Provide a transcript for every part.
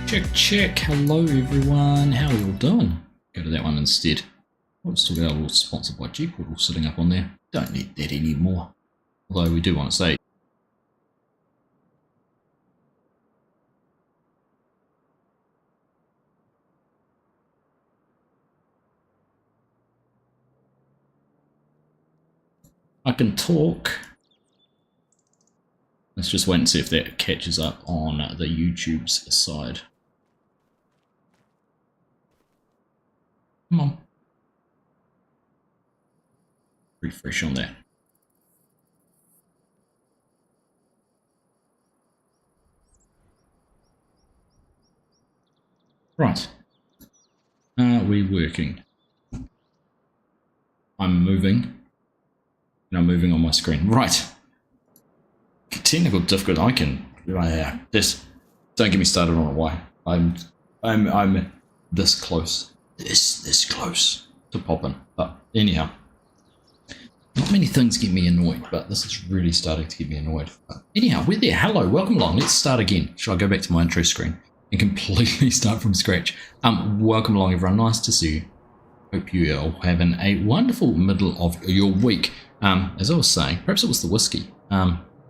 Check. Hello everyone. How are you all doing? Go to that one instead. Let's talk about a little sponsored by G-Portal sitting up on there. Don't need that anymore. Although we do want to say I can talk. Let's just wait and see if that catches up on the YouTube's side. Come on. Refresh on that. Right. Are we working? I'm moving. And I'm moving on my screen. Right. Technical difficulty. I can. This. Don't get me started on why. I'm this close. This close to popping. But anyhow. Not many things get me annoyed, but this is really starting to get me annoyed. But anyhow, we're there. Hello, welcome along. Let's start again. Shall I go back to my intro screen and completely start from scratch? Welcome along, everyone. Nice to see you. Hope you are all having a wonderful middle of your week. As I was saying, perhaps it was the whiskey.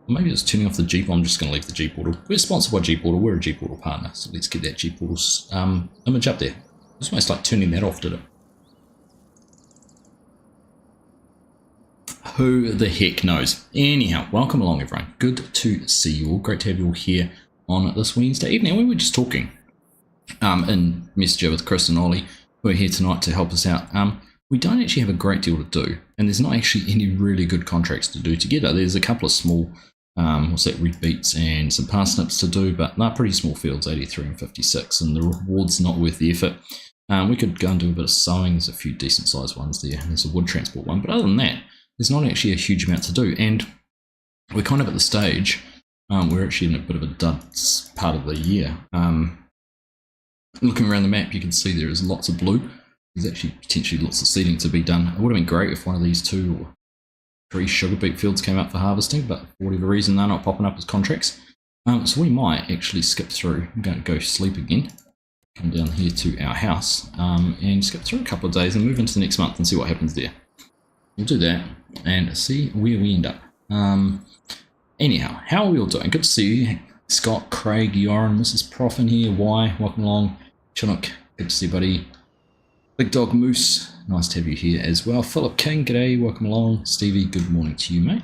Maybe it's turning off the Jeep. I'm just going to leave the G-Portal. We're sponsored by G-Portal. We're a G-Portal partner, so let's get that G-Portal's image up there. It's almost like turning that off, did it? Who the heck knows? Anyhow, welcome along, everyone. Good to see you all. Great to have you all here on this Wednesday evening. We were just talking in Messenger with Chris and Ollie, who are here tonight to help us out. We don't actually have a great deal to do, and there's not actually any really good contracts to do together. There's a couple of small, red beets and some parsnips to do, but they're pretty small fields, 83 and 56, and the reward's not worth the effort. We could go and do a bit of sowing. There's a few decent sized ones there. There's a wood transport one, but other than that, there's not actually a huge amount to do, and we're kind of at the stage, we're actually in a bit of a dud part of the year. Looking around the map, you can see there is lots of blue. There's actually potentially lots of seeding to be done. It would have been great if one of these 2 or 3 sugar beet fields came up for harvesting, but for whatever reason they're not popping up as contracts. So we might actually skip through. I'm going to go sleep again, come down here to our house, and skip through a couple of days and move into the next month and see what happens there. We'll do that and see where we end up. Anyhow, how are we all doing? Good to see you. Scott, Craig, Yoran, Mrs. Prof in here. Why? Welcome along. Chinook, good to see you, buddy. Big Dog Moose, nice to have you here as well. Philip King, g'day, welcome along. Stevie, good morning to you, mate.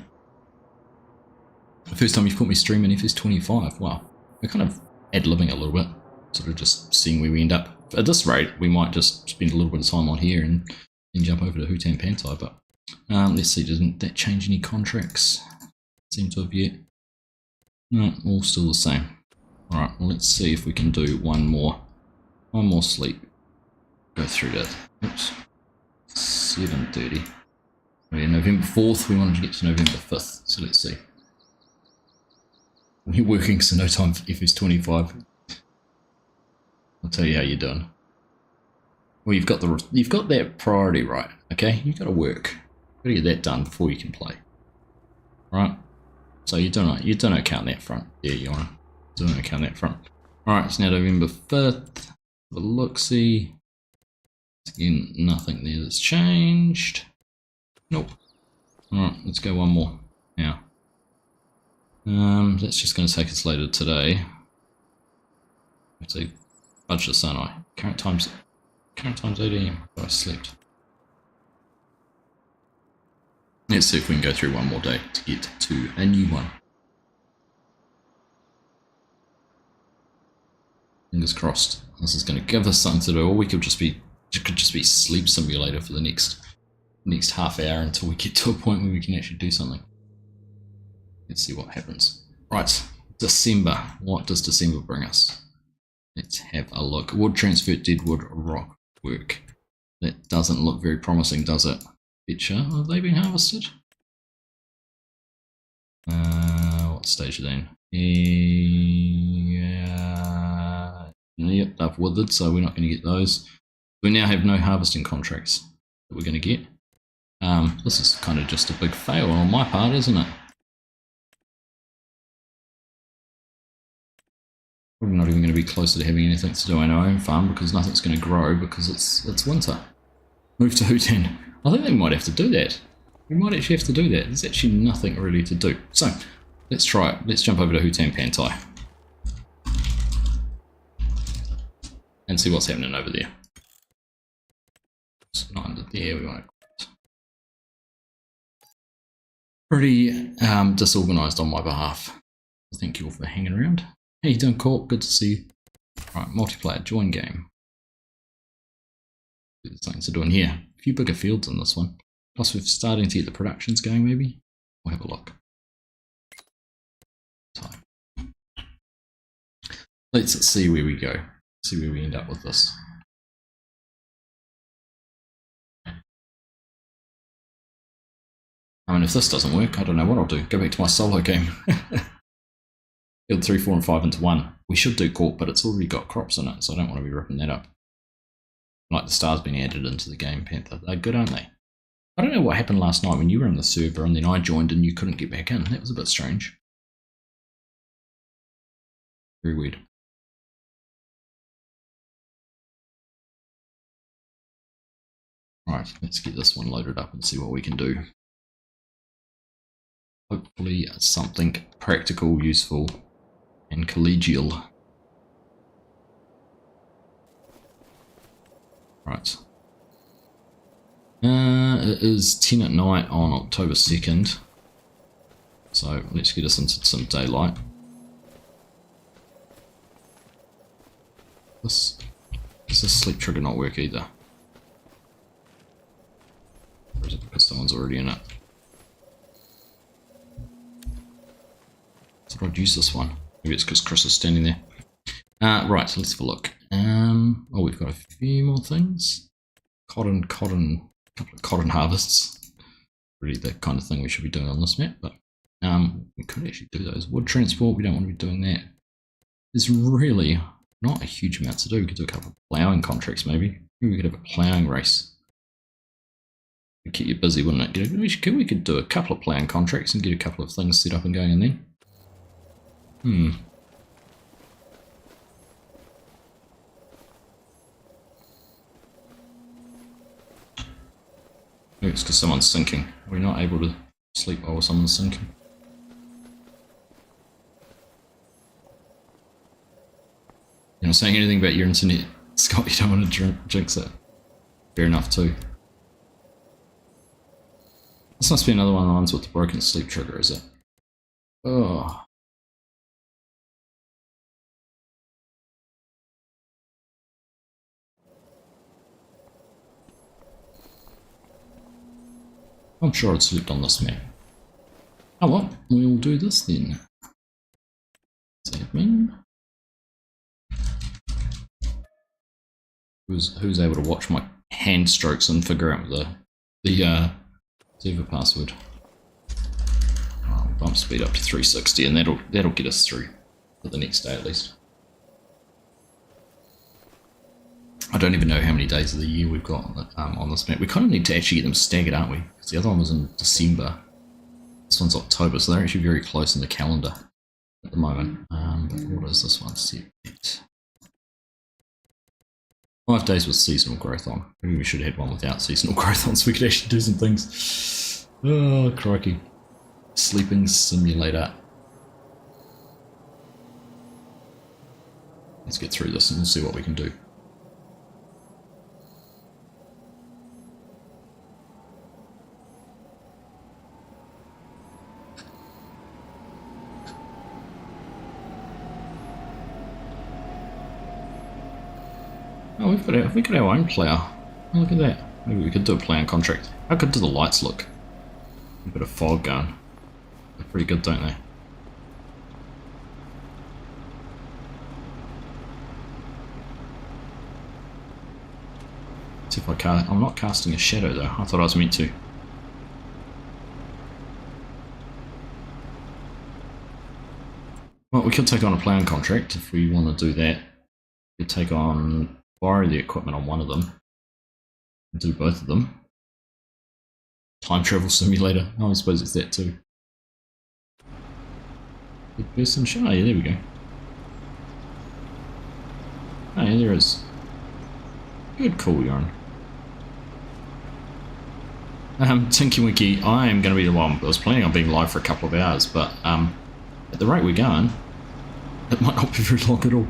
The first time you've caught me streaming FS25. Wow, we're kind of ad-libbing a little bit, sort of just seeing where we end up. At this rate, we might just spend a little bit of time on here and then jump over to Hutan Pantai, but let's see, doesn't that change any contracts? Seem to have yet. No, all still the same. Alright, well, let's see if we can do one more sleep. Go through that. Oops. 7:30. Okay, November 4th, we wanted to get to November 5th, so let's see. We're working, so no time for FS25. I'll tell you how you're doing. Well, you've got that priority right, okay? You've got to work. You've got to get that done before you can play. Right? So you don't count that front. There you are. Don't count that front. Alright, it's now November 5th. The look-see. Again, nothing there that's changed. Nope. Alright, let's go one more now. That's just going to take us later today. Let's see. Fudge the sun eye. Current time's 8 AM. I slept. Let's see if we can go through one more day to get to a new one. Fingers crossed. This is going to give us something to do, or we could just be sleep simulator for the next half hour until we get to a point where we can actually do something. Let's see what happens. Right, December. What does December bring us? Let's have a look. Wood transfer, deadwood, rock work. That doesn't look very promising, does it? Betcha. Have they been harvested? What stage are they in? Yep, they've withered, so we're not going to get those. We now have no harvesting contracts that we're going to get. This is kind of just a big fail on my part, isn't it? Probably not even going to be closer to having anything to do on our own farm because nothing's going to grow because it's winter. Move to Hutan. I think they might have to do that. We might actually have to do that. There's actually nothing really to do. So, let's try it. Let's jump over to Hutan Pantai. And see what's happening over there. It's not under there, we want to... Pretty disorganised on my behalf. Thank you all for hanging around. How you doing, Corp? Good to see you. Right, multiplayer, join game. There's something to do in here. A few bigger fields in this one. Plus we're starting to get the productions going maybe. We'll have a look. Time. Let's see where we go. See where we end up with this. I mean, if this doesn't work, I don't know what I'll do. Go back to my solo game. Field 3, 4 and 5 into 1. We should do Corp, but it's already got crops in it, so I don't want to be ripping that up. Like the stars being added into the game, Panther. They're good, aren't they? I don't know what happened last night when you were in the server and then I joined and you couldn't get back in. That was a bit strange. Very weird. Right, let's get this one loaded up and see what we can do. Hopefully something practical, useful, and collegial. Right. It is 10 at night on October 2nd. So let's get us into some daylight. Does this sleep trigger not work either? Or is it because someone's already in it? I thought I'd use this one. Maybe it's because Chris is standing there. Right, so let's have a look. Oh, we've got a few more things. Couple of cotton harvests. Really the kind of thing we should be doing on this map, but we could actually do those. Wood transport, we don't want to be doing that. There's really not a huge amount to do. We could do a couple of ploughing contracts maybe. Maybe we could have a ploughing race. It'd keep you busy, wouldn't it? We could do a couple of ploughing contracts and get a couple of things set up and going in there. Maybe it's because someone's sinking. We're not able to sleep while someone's sinking. You're not saying anything about your internet, Scott. You don't want to jinx it. Fair enough too. This must be another one of the ones with the broken sleep trigger, is it? Oh. I'm sure it's looped on this map. Oh well, we'll do this then. Admin. Who's able to watch my hand strokes and figure out the server password? Oh, bump speed up to 360, and that'll get us through for the next day at least. I don't even know how many days of the year we've got on this map. We kind of need to actually get them staggered, aren't we? Because the other one was in December. This one's October, so they're actually very close in the calendar at the moment. But what is this one set at? 5 days with seasonal growth on. Maybe we should have had one without seasonal growth on so we could actually do some things. Oh, crikey. Sleeping simulator. Let's get through this and we'll see what we can do. Oh, we've got our own plough. Oh, look at that. Maybe we could do a ploughing contract. How good do the lights look? A bit of fog going. They're pretty good, don't they? See if I can't. I'm not casting a shadow though. I thought I was meant to. Well, we could take on a ploughing contract if we want to do that. We could take on, borrow the equipment on one of them. Do both of them. Time travel simulator. Oh, I suppose it's that too. Good person shot. Oh, yeah, there we go. Oh yeah, there is. Good call, Yarn. Tinky Winky, I am going to be the one. I was planning on being live for a couple of hours, but at the rate we're going, it might not be very long at all.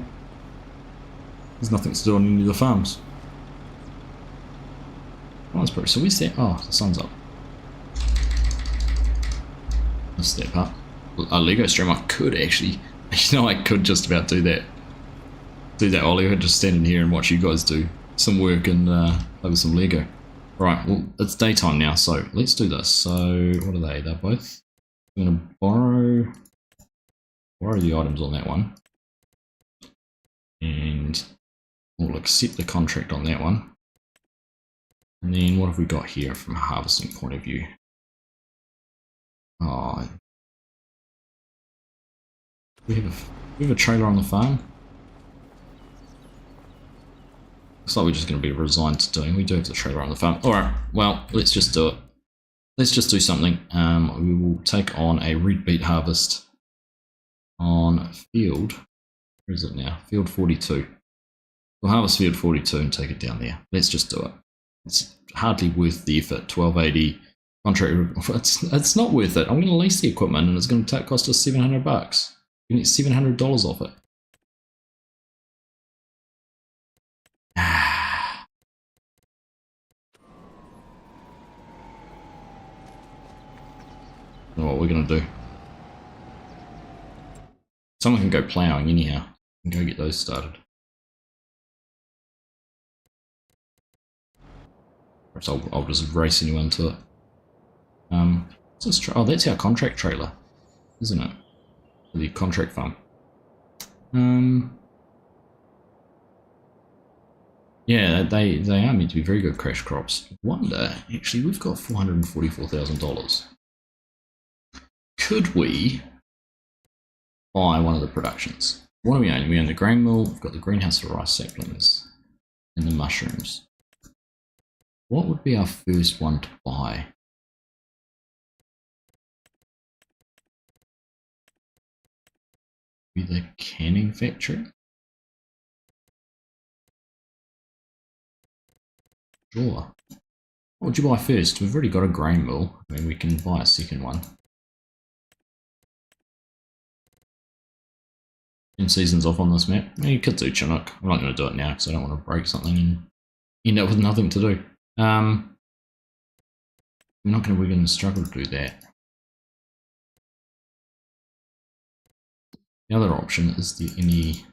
There's nothing to do on any of the farms. Oh, that's pretty. So where's that? Oh, the sun's up. Let's step up. A Lego stream, I could actually, I could just about do that. Ollie. I could just stand in here and watch you guys do some work and play with some Lego. Right, well, it's daytime now, so let's do this. So, what are they? They're both. I'm going to borrow the items on that one. And we'll accept the contract on that one. And then what have we got here from a harvesting point of view? Oh, we have a trailer on the farm. Looks like we're just going to be resigned to doing. We do have the trailer on the farm. Alright, well, let's just do it. Let's just do something. We will take on a red beet harvest on field. Where is it now? Field 42. We'll harvest field 42 and take it down there. Let's just do it. It's hardly worth the effort. 1280 contract. It's not worth it. I'm going to lease the equipment and it's going to cost us $700. You get $700 off it. Know what we're going to do. Someone can go ploughing anyhow and go get those started. Perhaps I'll just race anyone to it. Oh, that's our contract trailer, isn't it? The contract farm. Yeah, they are meant to be very good crash crops. I wonder, actually, we've got $444,000. Could we buy one of the productions? What do we own? We own the grain mill, we've got the greenhouse for rice saplings, and the mushrooms. What would be our first one to buy? Be the canning factory? Sure. What would you buy first? We've already got a grain mill. I mean, we can buy a second one. 10 seasons off on this map. I mean, you could do Chinook. I'm not going to do it now because I don't want to break something and end up with nothing to do. We're going to struggle to do that. The other option is there any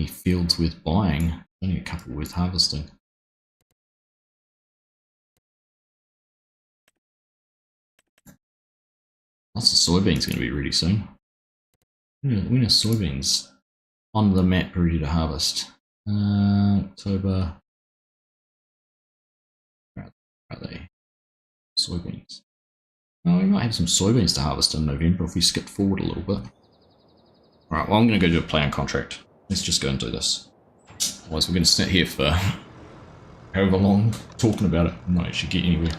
fields worth buying? Only a couple worth harvesting. Lots of soybeans going to be ready soon. When are soybeans on the map ready to harvest? October. Where are they? Soybeans. Oh, we might have some soybeans to harvest in November if we skip forward a little bit. Alright, well, I'm going to go do a plan contract. Let's just go and do this. Otherwise, we're going to sit here for however long talking about it and not actually get anywhere.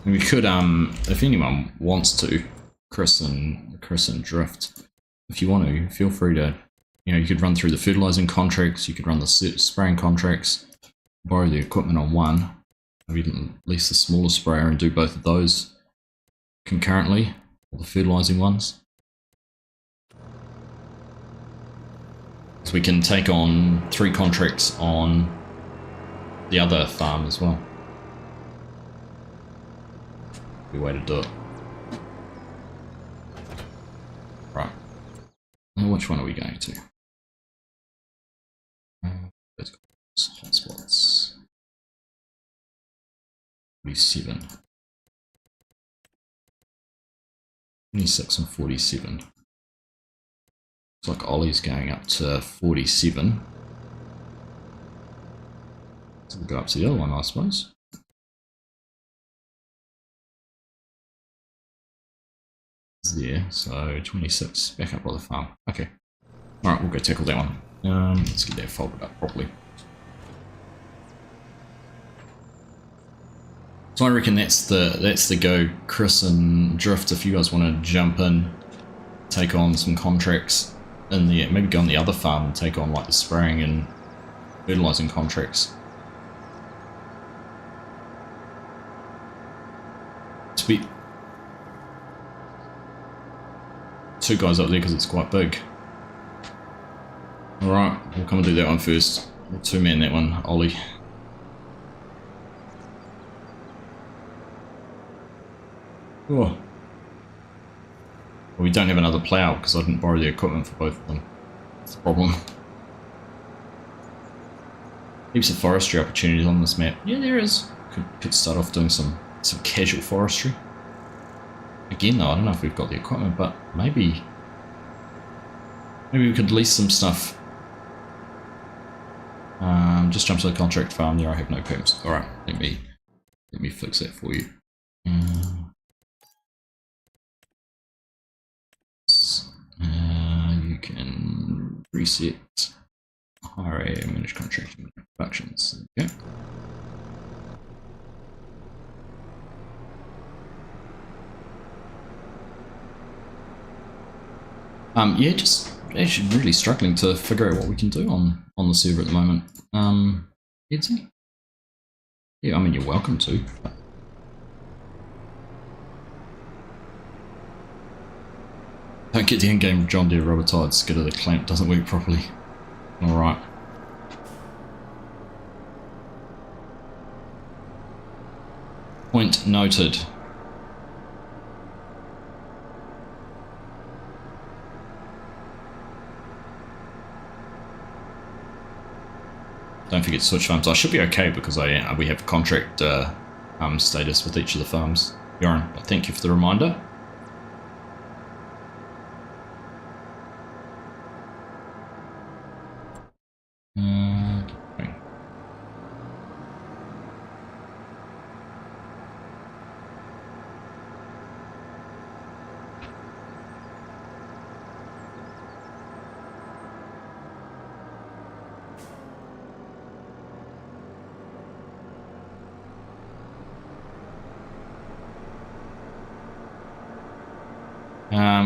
And we could, if anyone wants to, Chris and Drift, if you want to, feel free to, you could run through the fertilizing contracts, you could run the spraying contracts, borrow the equipment on one, maybe lease the smaller sprayer and do both of those concurrently, or the fertilizing ones. So we can take on 3 contracts on the other farm as well. Good way to do it. Right. Now which one are we going to? Hotspots. 47. 26 and 47. Looks like Ollie's going up to 47. So we'll go up to the other one, I suppose. There, so 26, back up by the farm. Okay. Alright, we'll go tackle that one. Let's get that folded up properly. So I reckon that's the go, Chris and Drift. If you guys want to jump in, take on some contracts in the maybe go on the other farm and take on like the spraying and fertilizing contracts. Sweet. 2 guys up there because it's quite big. Alright, we'll come and do that one first. We'll 2-man that one, Ollie. Oh. Well, we don't have another plough because I didn't borrow the equipment for both of them. That's the problem. Heaps of forestry opportunities on this map. Yeah, there is. Could start off doing some casual forestry. Again though, I don't know if we've got the equipment, but maybe we could lease some stuff. Just jump to the contract farm there. I have no perms. Alright, let me fix that for you. You can reset hire a manage contract productions. Okay. Yeah, just actually really struggling to figure out what we can do on the server at the moment. Edsy? Yeah, I mean, you're welcome to. But don't get the in-game John Deere rubber tired skidder, the clamp doesn't work properly. Alright. Point noted. Don't forget to switch farms. I should be okay because we have contract status with each of the farms. Yoran, thank you for the reminder.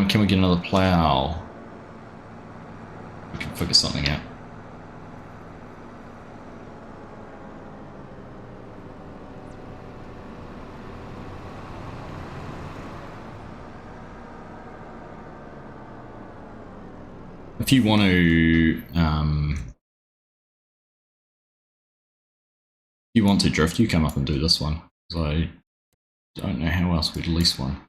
Can we get another plough? We can figure something out. If you want to drift, you come up and do this one. Because I don't know how else we'd lease one.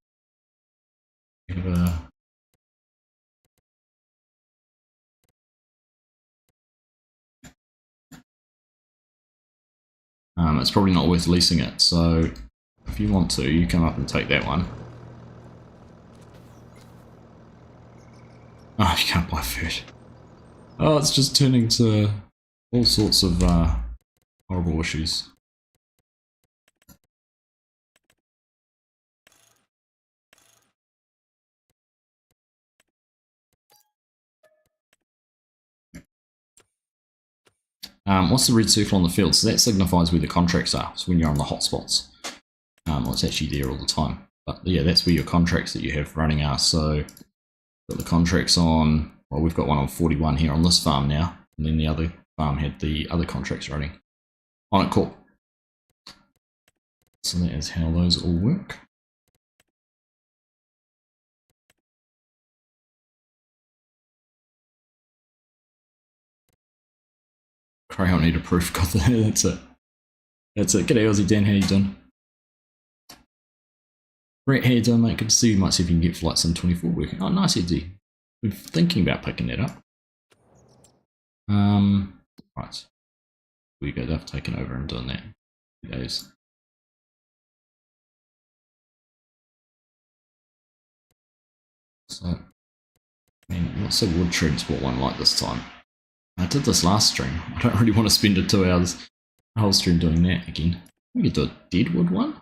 It's probably not worth leasing it, so if you want to, you come up and take that one. Oh, you can't buy food. Oh, it's just turning to all sorts of horrible issues. What's the red circle on the field? So that signifies where the contracts are. So when you're on the hotspots, well, it's actually there all the time. But yeah, that's where your contracts that you have running are. So got the contracts on. Well, we've got one on 41 here on this farm now, and then the other farm had the other contracts running on it. Cool. So that is how those all work. Crayon need a proof. Got that. That's it. That's it. G'day Aussie Dan, how you doing? Brett, how you doing, mate? Good to see you. Might see if you can get Flight Sim 24 working. Oh, nice, Edsy. We're thinking about picking that up. Right. We go. They've taken over and done that. Days. So, I mean, what's the wood transport one like this time? I did this last stream. I don't really want to spend 2 hours the whole stream doing that again. We could do a deadwood one.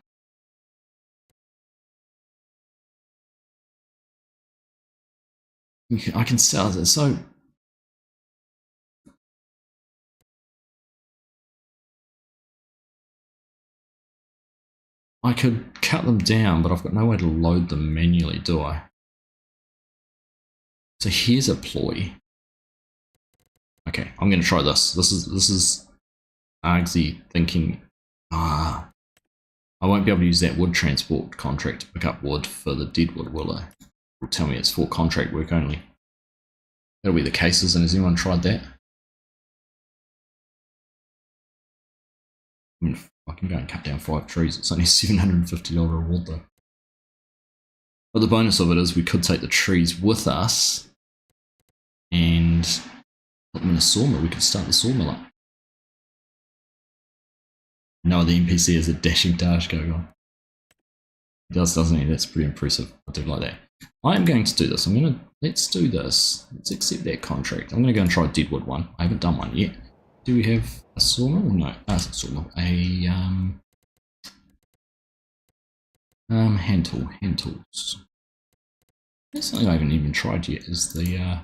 I can sell it. So I could cut them down, but I've got no way to load them manually, do I? So here's a ploy. Okay, I'm going to try this. This is Argsy thinking, I won't be able to use that wood transport contract to pick up wood for the deadwood, will I? It'll tell me it's for contract work only. That'll be the case, isn't it? Has anyone tried that? I mean, I can go and cut down 5 trees. It's only a $750 reward though. But the bonus of it is we could take the trees with us and put them in a sawmill. We could start the sawmill up. No, the NPC has a dashing dash going on. He does, doesn't he? That's pretty impressive. I do like that. I am going to do this. Let's do this. Let's accept that contract. I'm going to go and try a deadwood one. I haven't done one yet. Do we have a sawmill? No, that's a sawmill. A hand tools. There's something I haven't even tried yet. Is the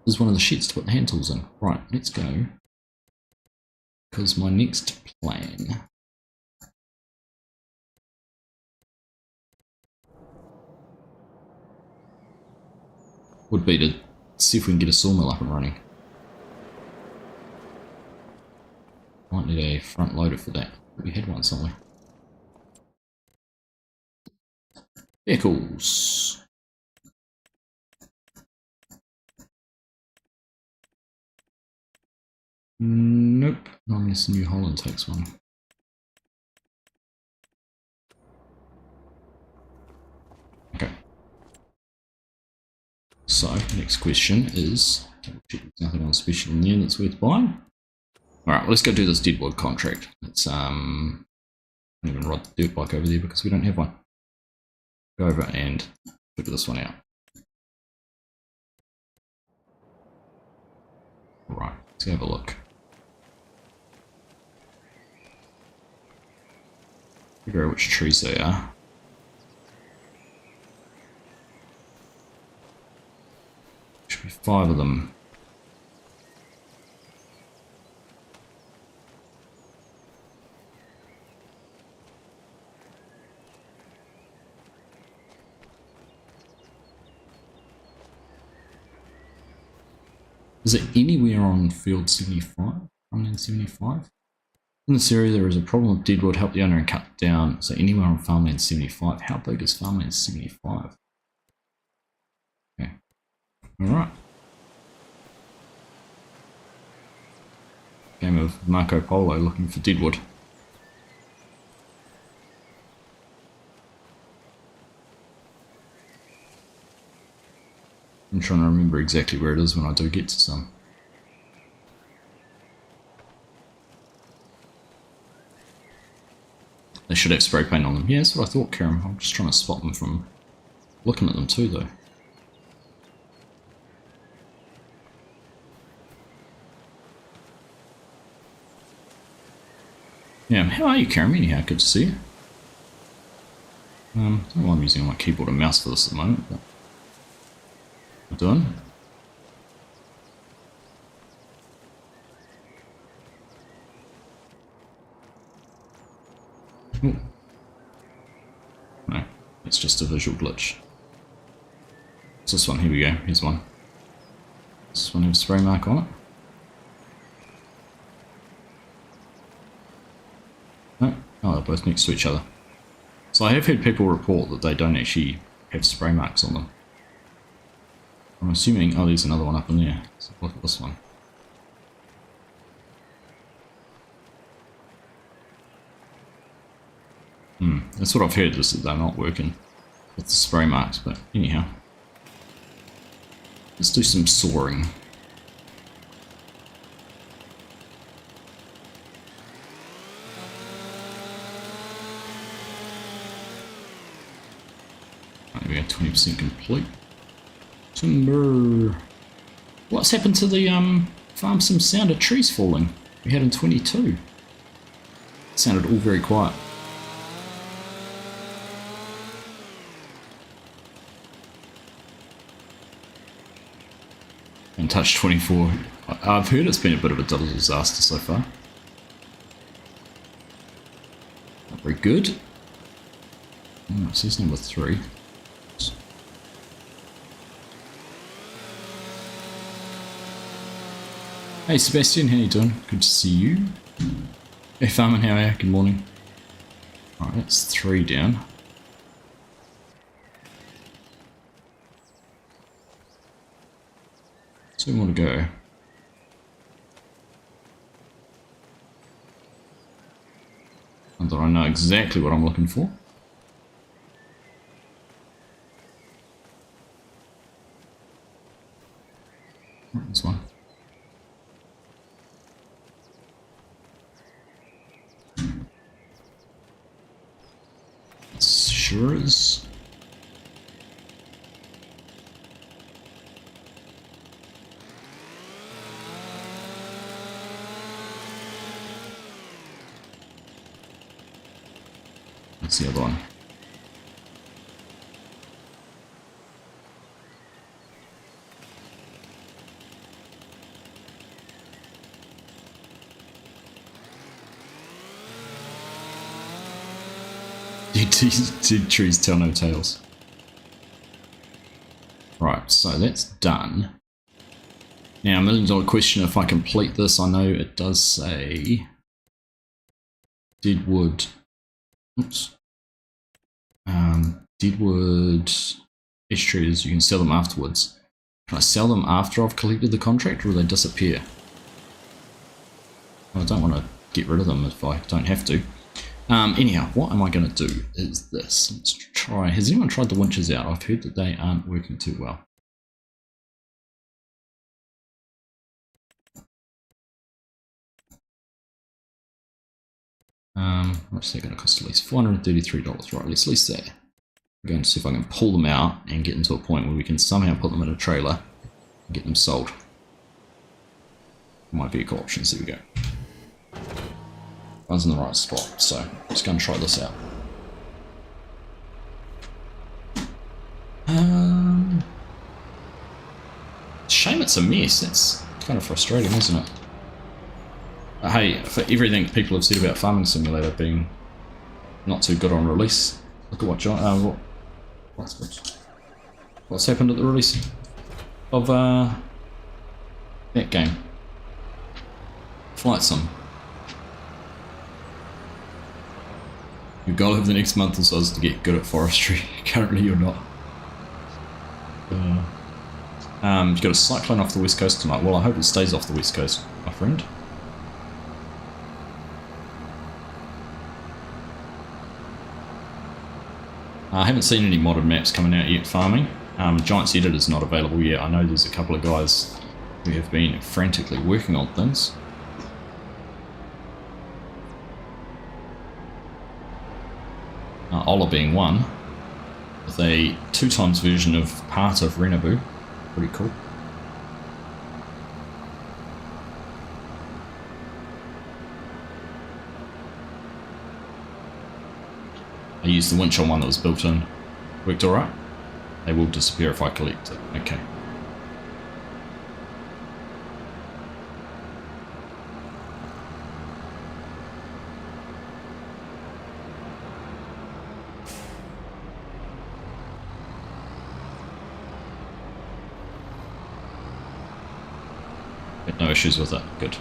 is one of the sheds to put the hand tools in. Right, let's go. Because my next plan would be to see if we can get a sawmill up and running. Might need a front loader for that. We had one somewhere. Vehicles. Nope, not unless New Holland takes one. Okay. So, next question is, there's nothing on special in there that's worth buying. Alright, well, let's go do this deadwood contract. Let's, I don't even ride the dirt bike over there because we don't have one. Go over and figure this one out. Right, let's have a look. Figure out which trees they are. Should be 5 of them. Is it anywhere on field 75? Farmland 75? In this area there is a problem with deadwood. Help the owner and cut down. So anywhere on farmland 75. How big is farmland 75? Okay. Alright. Game of Marco Polo looking for deadwood. I'm trying to remember exactly where it is when I do get to some. They should have spray paint on them. Yeah, that's what I thought, Karen. I'm just trying to spot them from looking at them too, though. Yeah, how are you, Karen? Anyhow, good to see you. I don't know why I'm using my keyboard and mouse for this at the moment, but I'm doing. Ooh. No, it's just a visual glitch. What's this one? Here we go. Here's one. Does this one have a spray mark on it? No? Oh, they're both next to each other. So I have had people report that they don't actually have spray marks on them. I'm assuming, oh, there's another one up in there. Let's look at this one. That's what I've heard, is that they're not working with the spray marks, but anyhow. Let's do some sawing. Right, we are 20% complete. Timber. What's happened to the farm sim sound of trees falling we had in 22? It sounded all very quiet. And touch 24. I've heard it's been a bit of a disaster so far. Not very good. Oh, it says number 3. Hey Sebastian, how you doing? Good to see you. Hey Farman, how are you? Good morning. Alright, that's 3 down. 2 more to go. And that I know exactly what I'm looking for. This one. Sure is. That's the other one. Did trees tell no tales? Right, so that's done. Now, $1 million question, if I complete this, I know it does say deadwood. Oops. Deadwood edge trees, you can sell them afterwards. Can I sell them after I've collected the contract, or will they disappear? Well, I don't want to get rid of them if I don't have to. Anyhow, what am I going to do is this. Let's try. Has anyone tried the winches out? I've heard that they aren't working too well. What's that going to cost at least? $433. Right, let's lease that. I'm going to see if I can pull them out and get them to a point where we can somehow put them in a trailer and get them sold. My vehicle options, there we go. One's in the right spot, so I'm just going to try this out. Shame it's a mess. That's kind of frustrating, isn't it? Hey, for everything people have said about Farming Simulator being not too good on release, look at what John. What's happened at the release of that game? Flight Sim. Your goal over the next month or so is to get good at forestry. Currently you're not. You've got a cyclone off the west coast tonight. Well, I hope it stays off the west coast, my friend. I haven't seen any modded maps coming out yet farming. Giants Edit is not available yet. I know there's a couple of guys who have been frantically working on things. Ola being one, with a 2x version of part of Renabu. Pretty cool. I used the winch on one that was built in. Worked alright? They will disappear if I collect it. Okay. No issues with it. Good.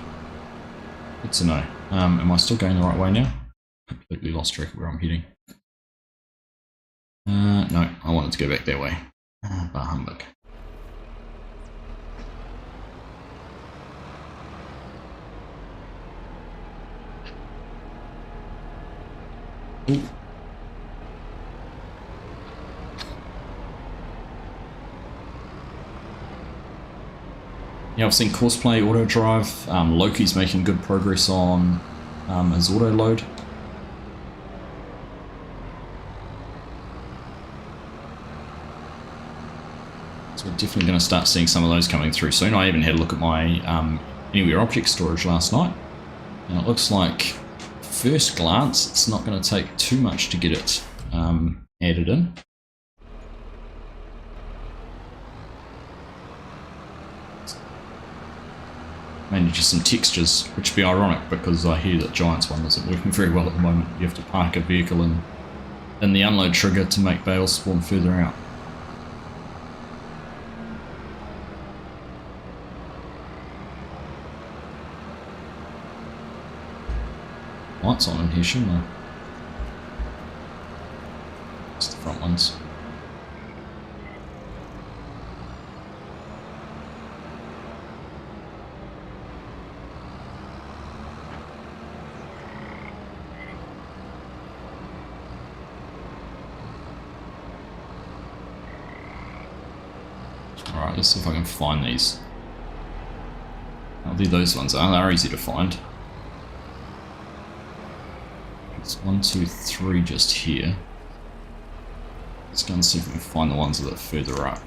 Good to know. Am I still going the right way now? Completely lost track of where I'm heading. No, I wanted to go back that way. Bah humbug. Ooh. Yeah, I've seen Courseplay auto drive. Loki's making good progress on his auto load. So we're definitely going to start seeing some of those coming through soon. I even had a look at my Anywhere object storage last night, and it looks like, first glance, it's not going to take too much to get it added in. Mainly just some textures, which would be ironic because I hear that Giant's one isn't working very well at the moment. You have to park a vehicle in the unload trigger to make bales spawn further out. Lights on in here, shouldn't I? It's the front ones. Alright, let's see if I can find these. I'll do those ones. They're easy to find. It's 1, 2, 3 just here. Let's go and see if we can find the ones that are further up.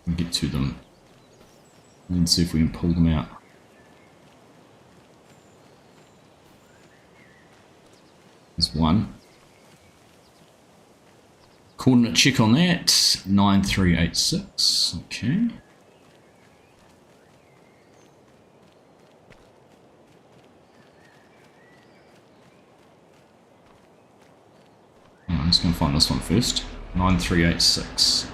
And get to them. And see if we can pull them out. There's one. Coordinate check on that. 9386. Okay. I'm just going to find this one first. 9386.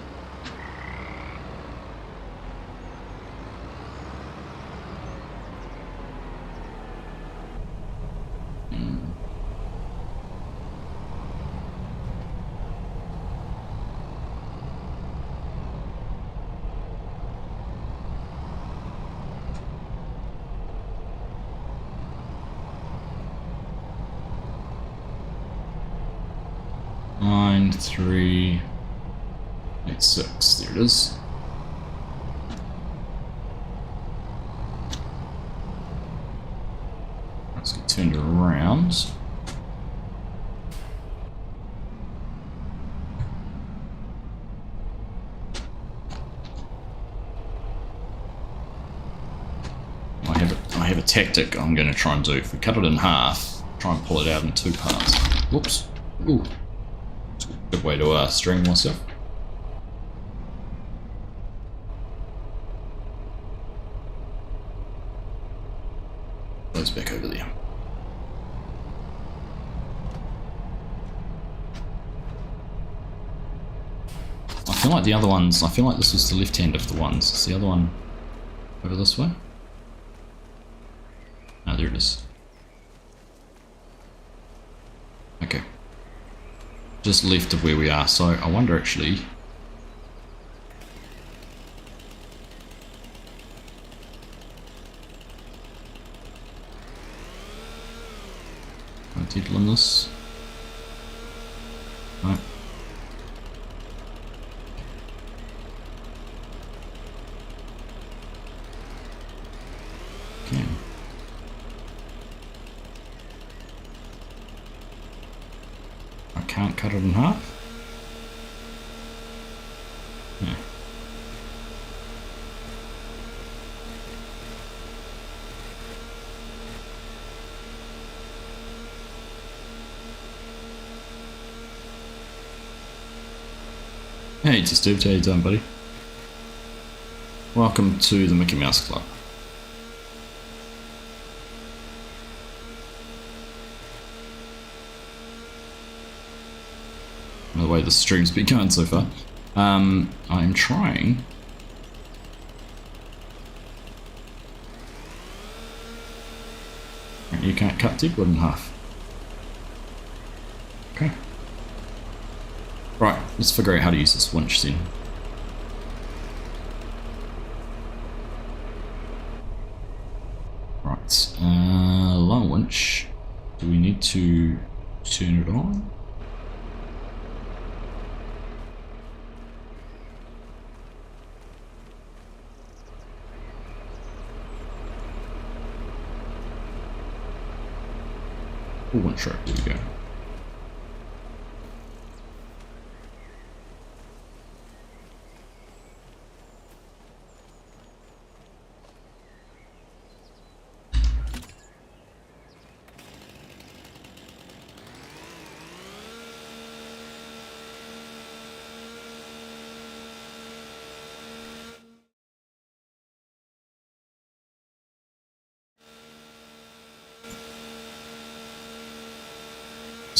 Nine, 3, 8, 6. There it is. Let's get turned around. I have a tactic I'm going to try and do. If we cut it in half, try and pull it out in 2 parts. Whoops. Ooh. Good way to string myself. Those back over there. I feel like the other ones, I feel like this was the left hand of the ones. Is the other one over this way? Ah, there it is. Okay. Just left of where we are, so I wonder actually. Can I title on this? No. Okay. Can't cut it in half. Yeah. Hey, Disturbed, how you doing, buddy? Welcome to the Mickey Mouse Club. The way the stream's been going so far. I'm trying. You can't cut deadwood in half. Okay. Right, let's figure out how to use this winch then. Right, long winch. Do we need to turn it on? One truck, there we go.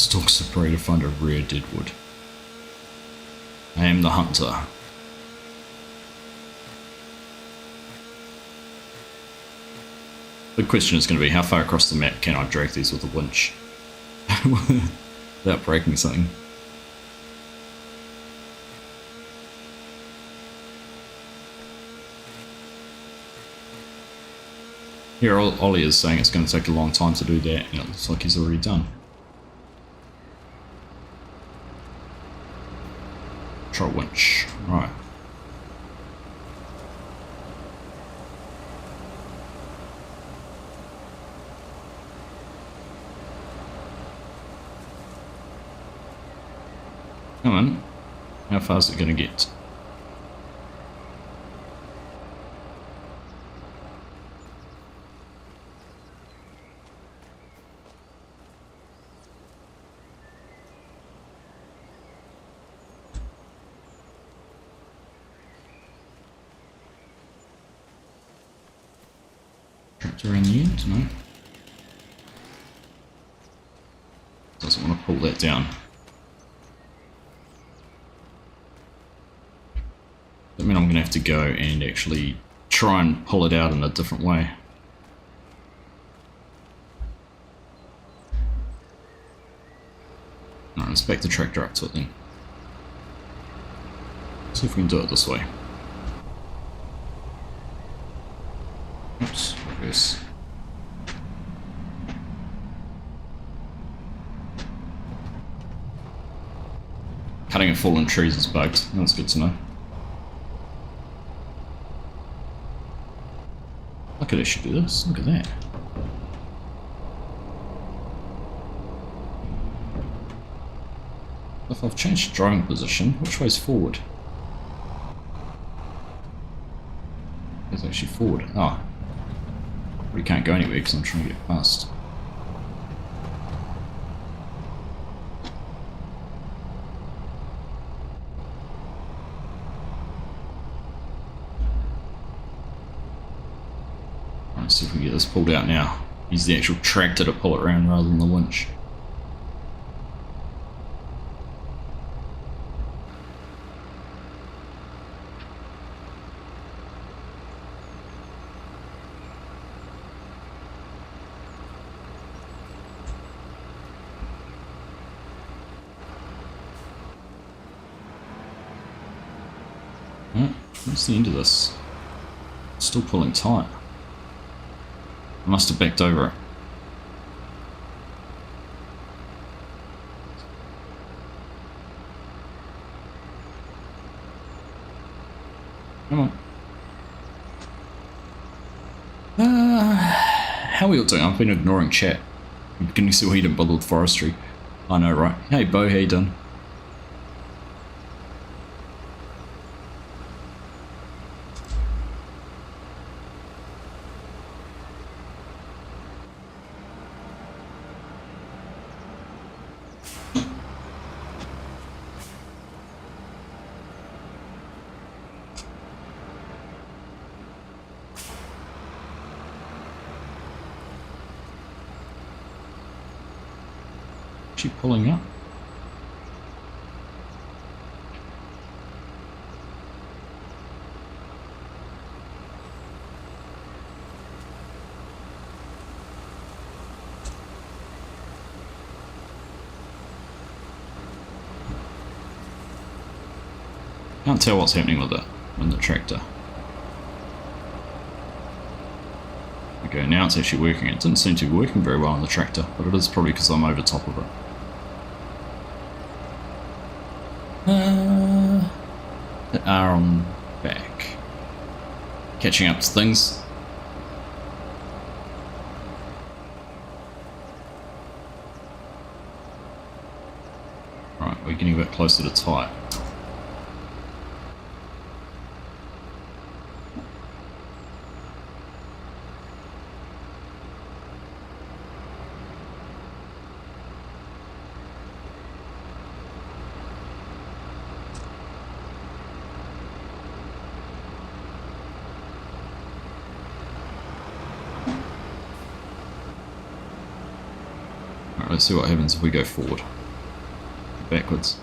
Stalk the prey to find a rare deadwood. I am the hunter. The question is going to be, how far across the map can I drag these with a winch without breaking something? Here Ollie is saying it's going to take a long time to do that, and it looks like he's already done. Try winch. Right. Come on. How far is it going to get? Trapped around the end? No. Doesn't want to pull that down. I mean, I'm going to have to go and actually try and pull it out in a different way. Alright, let's back the tractor up to it then. See if we can do it this way. Oops, reverse. Cutting and fallen trees is bugged. That's good to know. I could actually do this. Look at that. If I've changed the driving position, which way's forward? It's actually forward. Oh. We can't go anywhere because I'm trying to get past. Let's see if we can get this pulled out now. Use the actual tractor to pull it around rather than the winch. What's the end of this? Still pulling tight. I must have backed over it. Come on. How are we all doing? I've been ignoring chat. I'm beginning to see why you didn't bother with forestry. I know, right? Hey, Bo, how you doing? Pulling up. Can't tell what's happening with it in the tractor. Okay, now it's actually working. It didn't seem to be working very well on the tractor, but it is probably because I'm over top of it. The R on back. Catching up to things. Right, we're getting a bit closer to tight. Let's see what happens if we go forward. Backwards.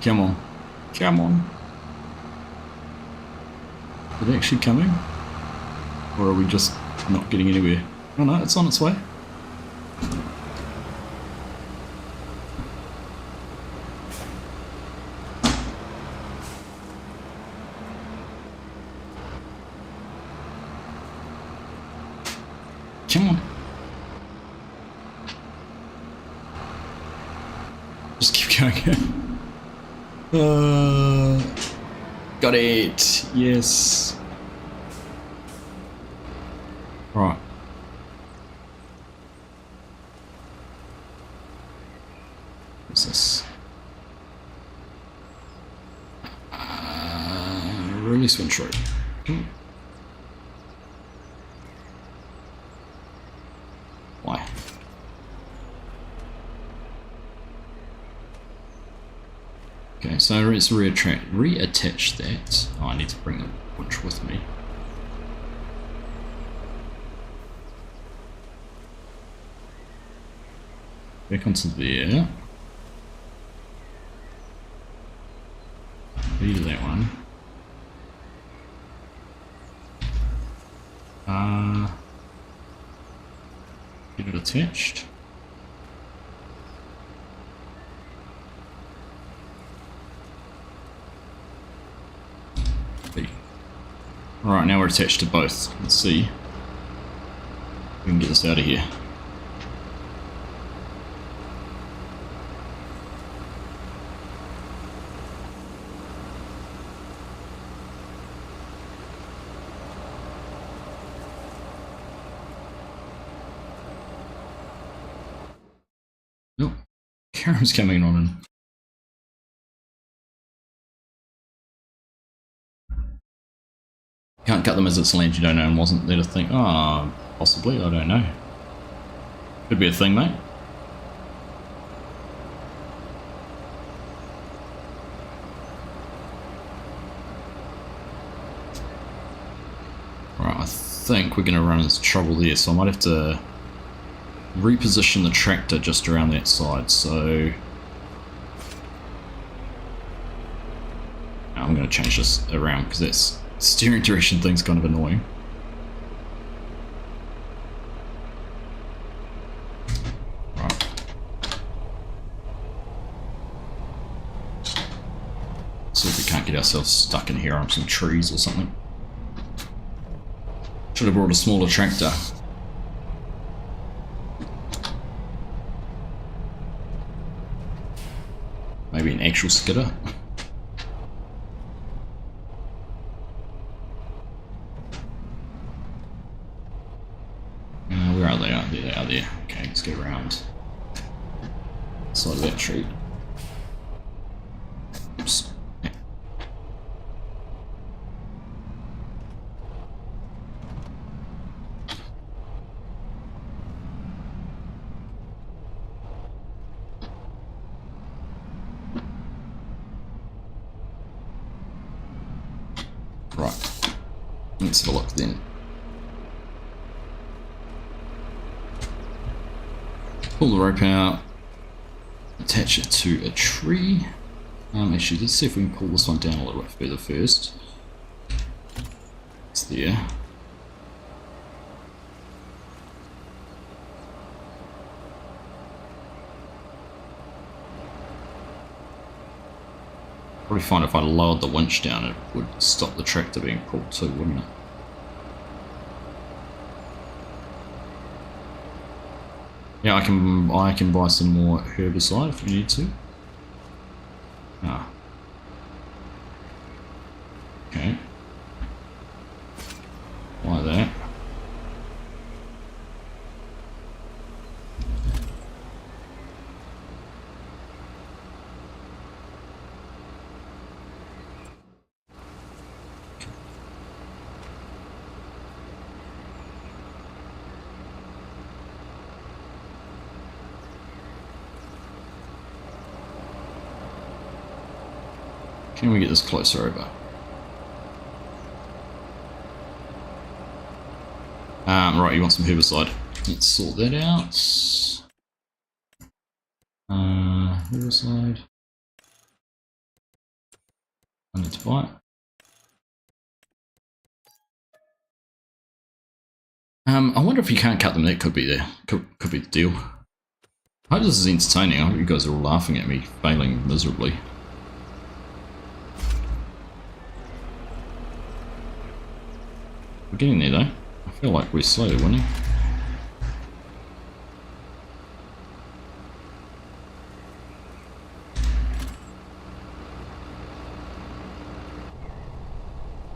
Come on. Come on. Is it actually coming? Or are we just not getting anywhere? Oh no, it's on its way. Come on. Just keep going. Got it. Yes. Right. What's this? Release winch rope. Why? Okay, so let's reattach that. Oh, I need to bring the winch with me. Back onto there. Leave that one. Get it attached. Alright, now we're attached to both. Let's see if we can get this out of here. Nope. Karen's coming on in. Can't cut them as it's land you don't own. Wasn't there to think? Oh, possibly. I don't know. Could be a thing, mate. Right, I think we're going to run into trouble there, so I might have to reposition the tractor just around that side. So I'm going to change this around because that's steering direction thing's kind of annoying. Right. See if we can't get ourselves stuck in here on some trees or something. Should have brought a smaller tractor. Maybe an actual skidder. Where are they? They are there. Okay, let's go around the side of that tree. Oops. Right. Let's have a look then. Pull the rope out, attach it to a tree. Actually, let's see if we can pull this one down a little bit further first. It's there. Probably find if I lowered the winch down, it would stop the tractor being pulled too, wouldn't it? Yeah, I can buy some more herbicide if we need to. Ah. Okay. Why that? Can we get this closer over? Right, you want some herbicide. Let's sort that out. Herbicide. I need to buy it. I wonder if you can't cut them. That could be there. Could be the deal. I hope this is entertaining. I hope you guys are all laughing at me failing miserably. We're getting there though. I feel like we're slowly winning.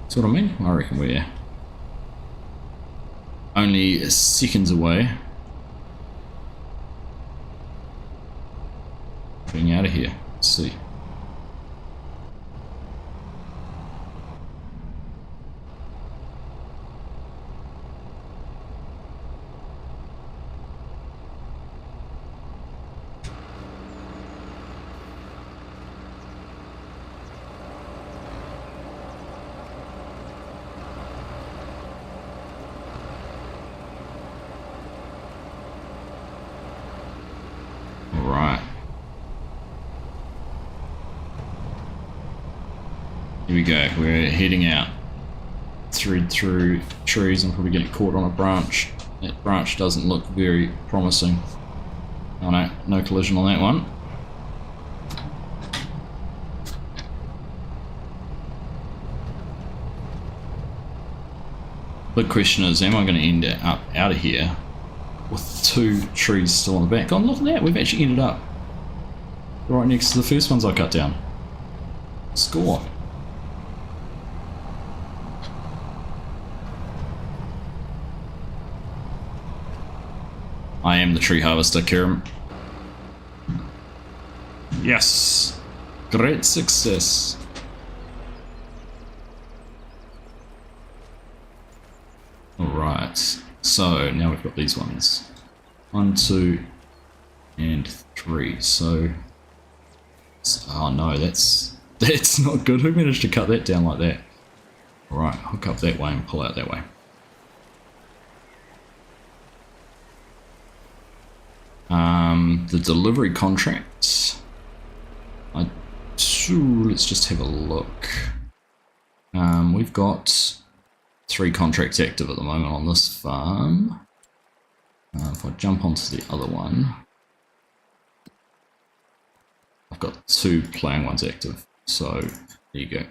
That's what I mean. I reckon we're only seconds away being out of here. Let's see. Here we go, we're heading out. Thread through trees and probably getting caught on a branch. That branch doesn't look very promising. Oh no, no collision on that one. The question is, am I going to end up out of here with 2 trees still on the back? Oh, look at that, we've actually ended up right next to the first ones I cut down. Score. I am the tree harvester, Kiram. Yes! Great success! Alright, so now we've got these ones. 1, 2, and 3. So, oh no, that's not good. Who managed to cut that down like that? Alright, hook up that way and pull out that way. The delivery contracts. Let's just have a look. We've got 3 contracts active at the moment on this farm. If I jump onto the other one, I've got 2 playing ones active. So there you go.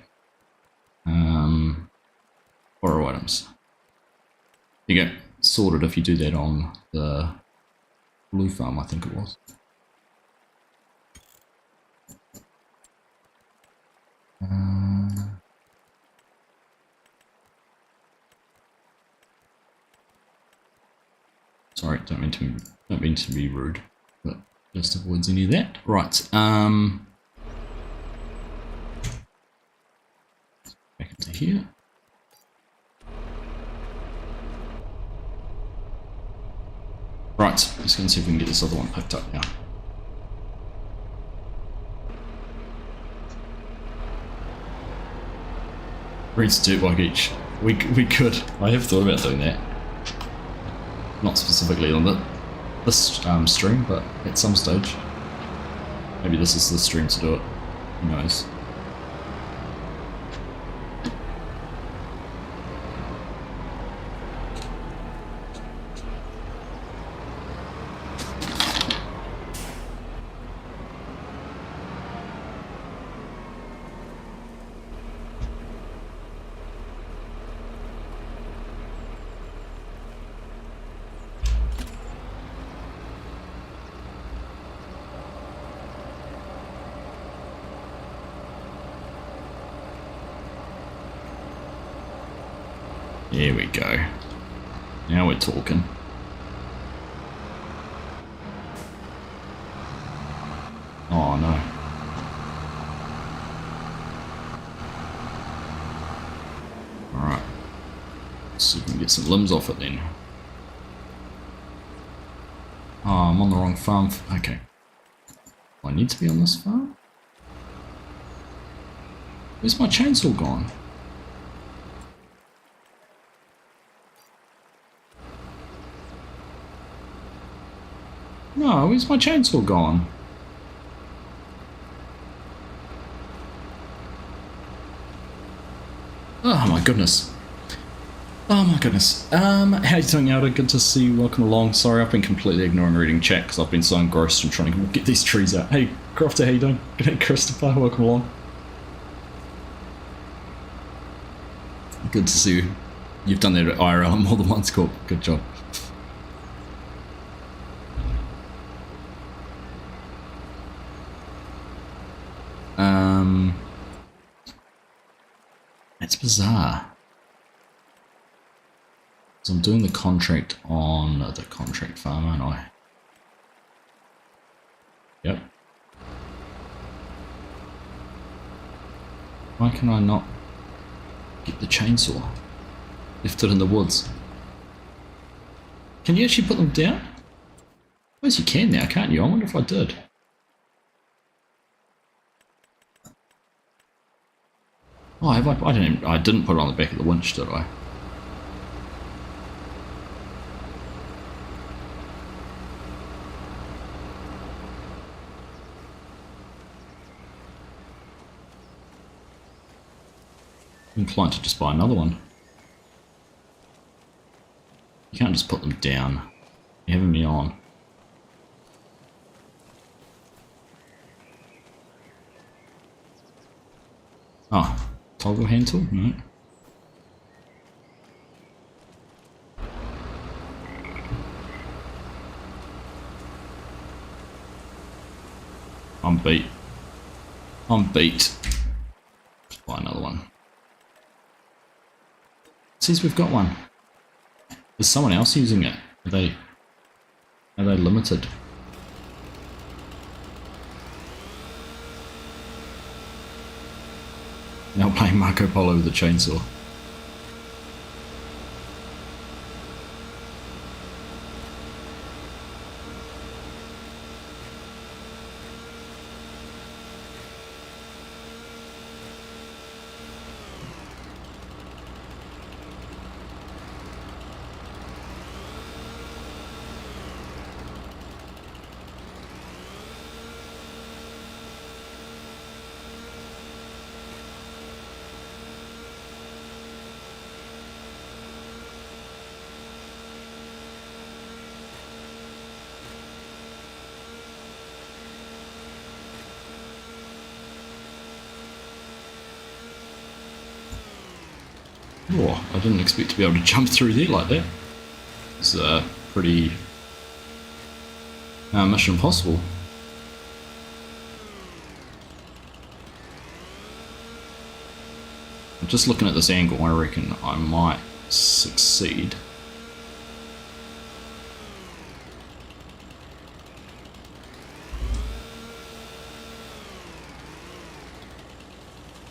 Borrow items. There you go. Sorted if you do that on the blue farm, I think it was. Sorry, don't mean to be rude, but just avoids any of that. Right. Back into here. Right, just going to see if we can get this other one picked up now. Reads dirt bike each. We could. I have thought about doing that. Not specifically on this stream, but at some stage. Maybe this is the stream to do it. Who knows? There we go. Now we're talking. Oh no. Alright. Let's see if we can get some limbs off it then. Oh, I'm on the wrong farm. Okay. Do I need to be on this farm? Where's my chainsaw gone? No, where's my chainsaw gone? Oh my goodness. Oh my goodness. How you doing, Elder? Good to see you. Welcome along. Sorry, I've been completely ignoring reading chat because I've been so engrossed in trying to get these trees out. Hey, Crofter, how you doing? Good day, Christopher. Welcome along. Good to see you. You've done that at IRL more than once, Corp. Good job. That's bizarre. So I'm doing the contract on the contract farm, aren't I? Yep. Why can I not get the chainsaw? Left it in the woods. Can you actually put them down? I suppose you can now, can't you? I wonder if I did. Oh, have I didn't put it on the back of the winch, did I? I'm inclined to just buy another one. You can't just put them down. You're having me on. Oh, toggle hand tool? No. I'm beat. I'm beat. Just buy another one. It says we've got one. Is someone else using it? Are they limited? Now playing Marco Polo with a chainsaw. Oh, I didn't expect to be able to jump through there like that. It's pretty Mission Impossible. Just looking at this angle, I reckon I might succeed.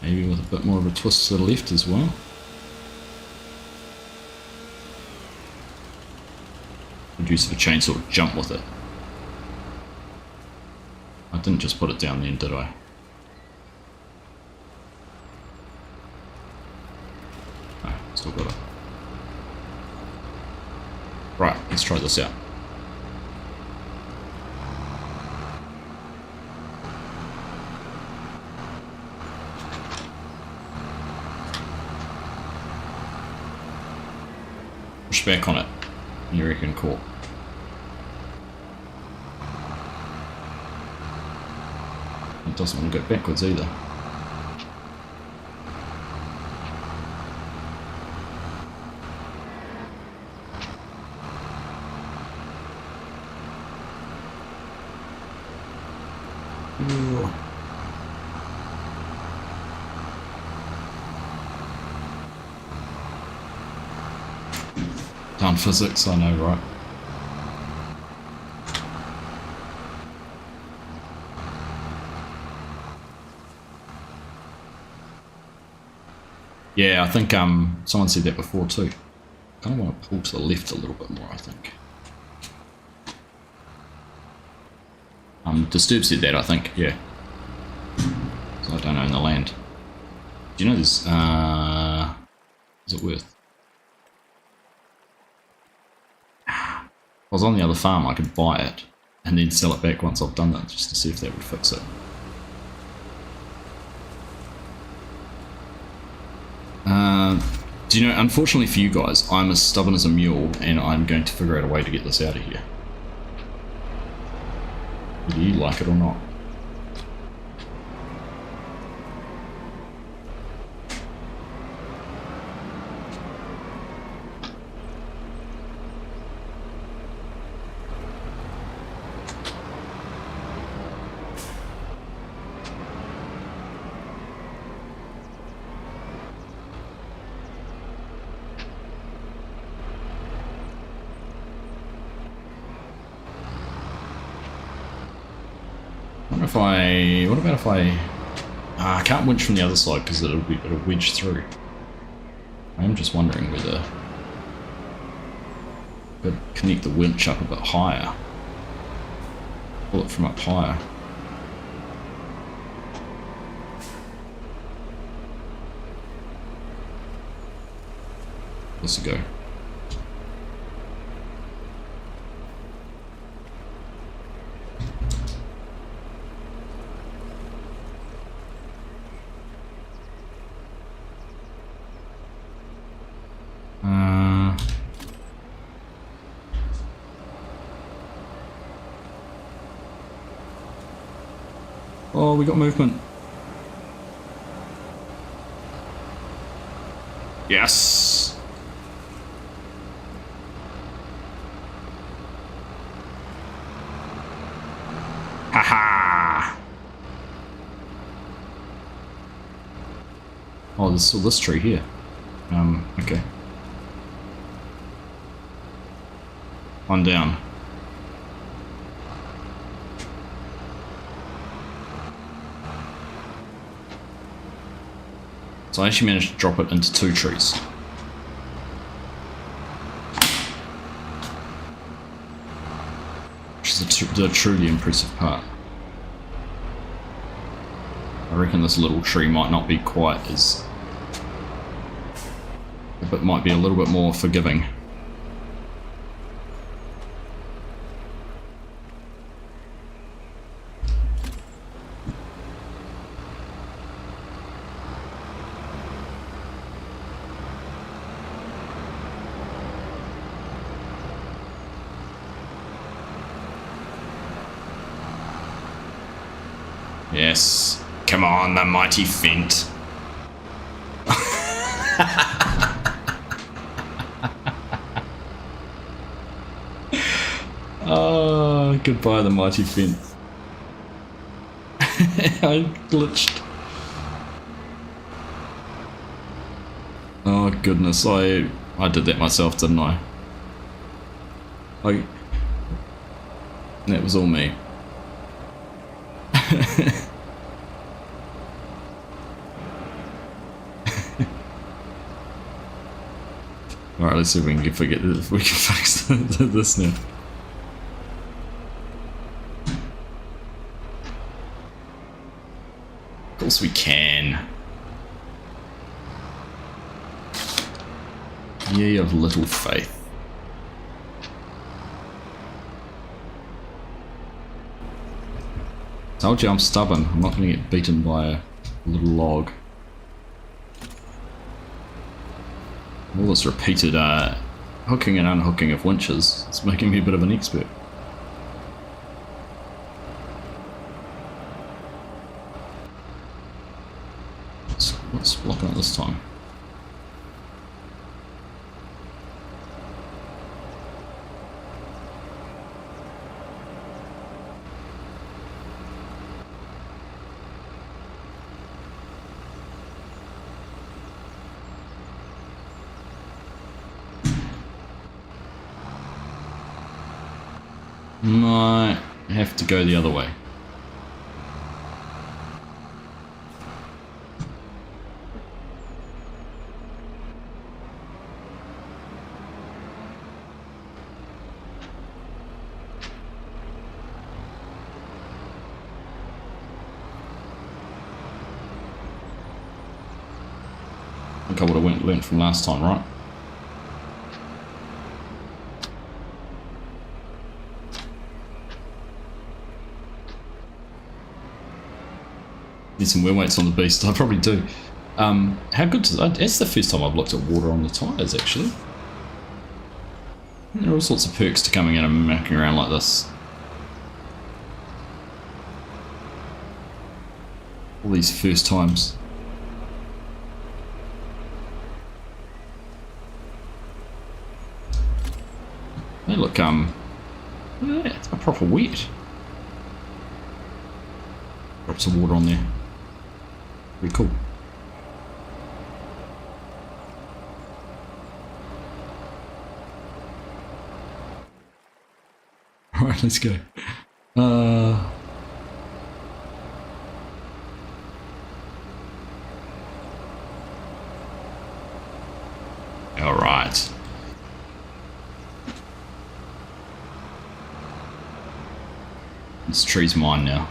Maybe with a bit more of a twist to the left as well. Use of a chainsaw to jump with it. I didn't just put it down then, did I? No, still got it. Right, let's try this out. Push back on it. You reckon, cool. It doesn't want to go backwards either. Ooh. Down physics, I know, right? Yeah, I think someone said that before too. I kind of want to pull to the left a little bit more, I think. Disturb said that, I think, yeah. So I don't own the land. Do you know this? Is it worth? If I was on the other farm, I could buy it and then sell it back once I've done that, just to see if that would fix it. Do you know, unfortunately for you guys, I'm as stubborn as a mule, and I'm going to figure out a way to get this out of here. Do you like it or not? What about if I can't winch from the other side because it'll wedge through. I'm just wondering whether I could connect the winch up a bit higher. Pull it from up higher. This will go. Oh, we got movement. Yes. Haha. Oh, there's still this tree here. Okay. One down. So I actually managed to drop it into 2 trees. Which is the truly impressive part. I reckon this little tree might not be quite as... But might be a little bit more forgiving. Yes. Come on, the mighty Fent. Oh, goodbye, the mighty Fent. I glitched. Oh goodness, I did that myself, didn't I? That was all me. Alright, let's see if we can fix this now. Of course we can. Ye of little faith. Told you I'm stubborn. I'm not going to get beaten by a little log. All this repeated hooking and unhooking of winches, it's making me a bit of an expert. What's blocking it this time? Might have to go the other way. I think I would have learnt from last time, right? Need some wear weights on the beast. I probably do. How good does that? It's the first time I've looked at water on the tyres, actually. There are all sorts of perks to coming in and mucking around like this. All these first times. They look, look at that, it's a proper wet. Drop some water on there. Pretty cool. Alright, let's go. Alright. This tree's mine now.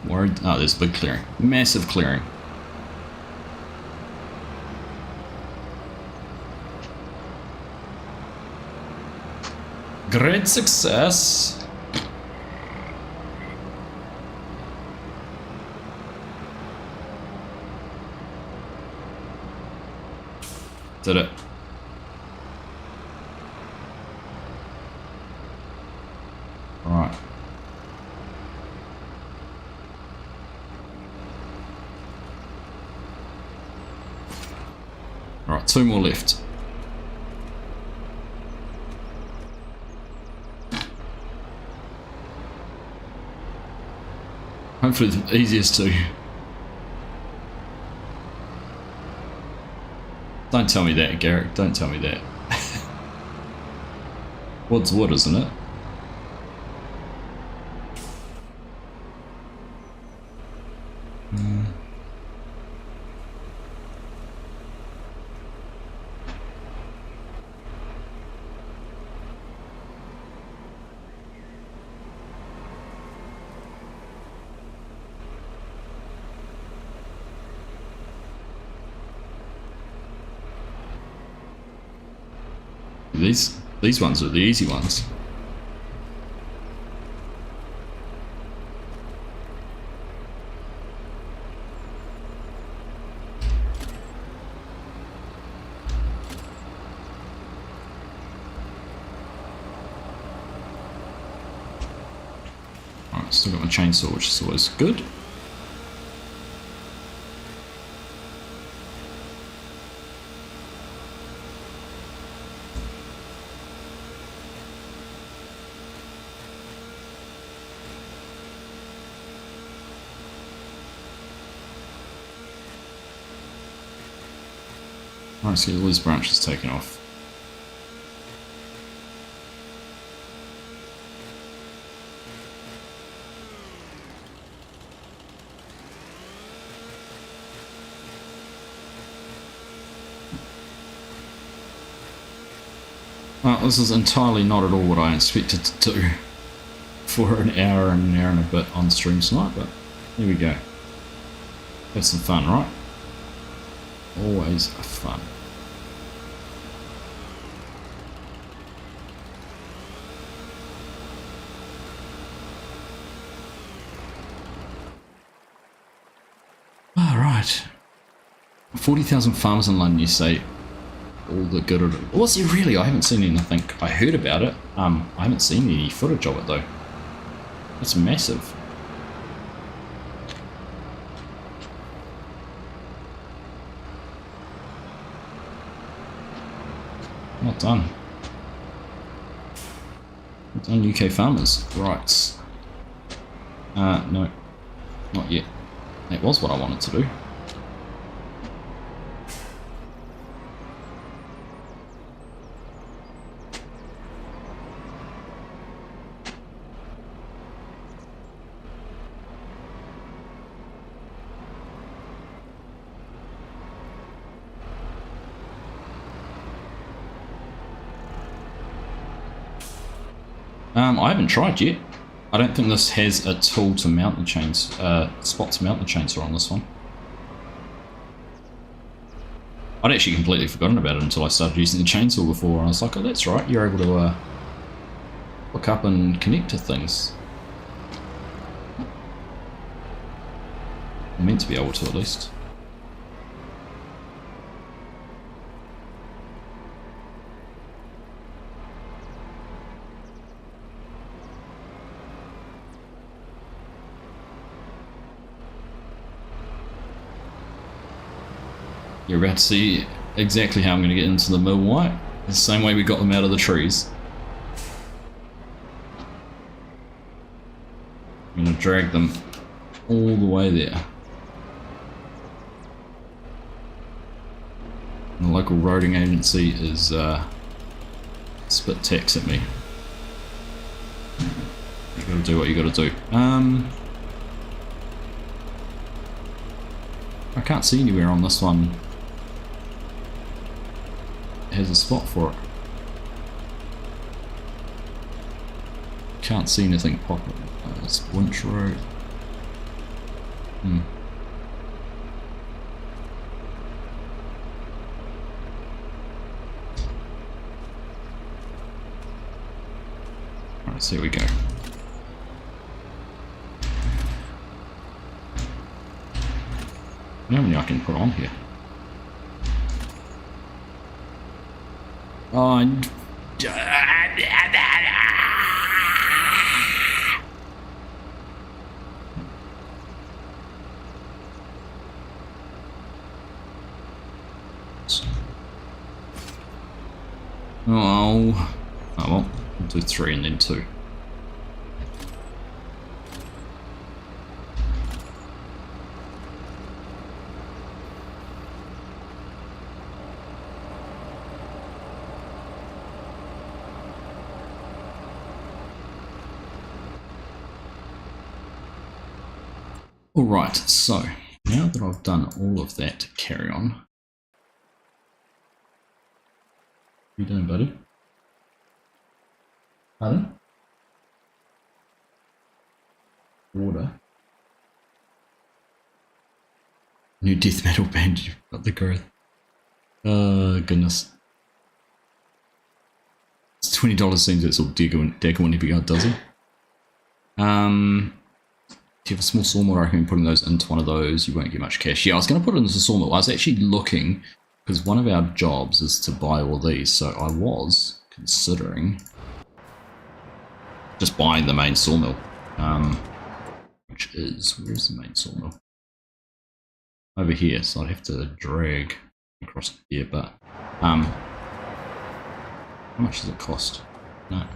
Worried? Oh, there's a big clearing. Massive clearing. Great success. Did it. All right. All right, 2 more left. Hopefully the easiest to. Don't tell me that, Garrett. Don't tell me that. Wood's wood, isn't it? These ones are the easy ones. Alright, still got my chainsaw, which is always good. Alright, so all these branches taken off. Well, this is entirely not at all what I expected to do for an hour and a bit on stream tonight, but here we go. Have some fun, right? Always fun. All right. 40,000 farmers in London, you say. All the good at it. Was it really? I haven't seen anything. I heard about it. I haven't seen any footage of it though. It's massive. Well done. Well done, UK farmers. Right. No. Not yet. That was what I wanted to do. I haven't tried yet. I don't think this has a tool to mount the chains, spot to mount the chainsaw on this one. I'd actually completely forgotten about it until I started using the chainsaw before, and I was like, oh, that's right, you're able to hook up and connect to things. I'm meant to be able to, at least. You're about to see exactly how I'm going to get into the mill wire. The same way we got them out of the trees. I'm going to drag them all the way there. And the local roading agency is spit tax at me. You got to do what you got to do. I can't see anywhere on this one has a spot for it. Can't see anything pop up. It's Winch Road. Alright, so here we go. How many I can put on here? Oh, well, we'll do 3 and then 2. Alright, so now that I've done all of that to carry on. What are you doing, buddy? Pardon? Water. New death metal band, you've got the growth. Oh, goodness. It's $20 seems it's all Dagger whenever you go, does it? If you have a small sawmill, I recommend putting those into one of those. You won't get much cash. Yeah, I was going to put it into the sawmill. I was actually looking, because one of our jobs is to buy all these, so I was considering just buying the main sawmill. Which is, where's the main sawmill? Over here, so I'd have to drag across here, but how much does it cost? No.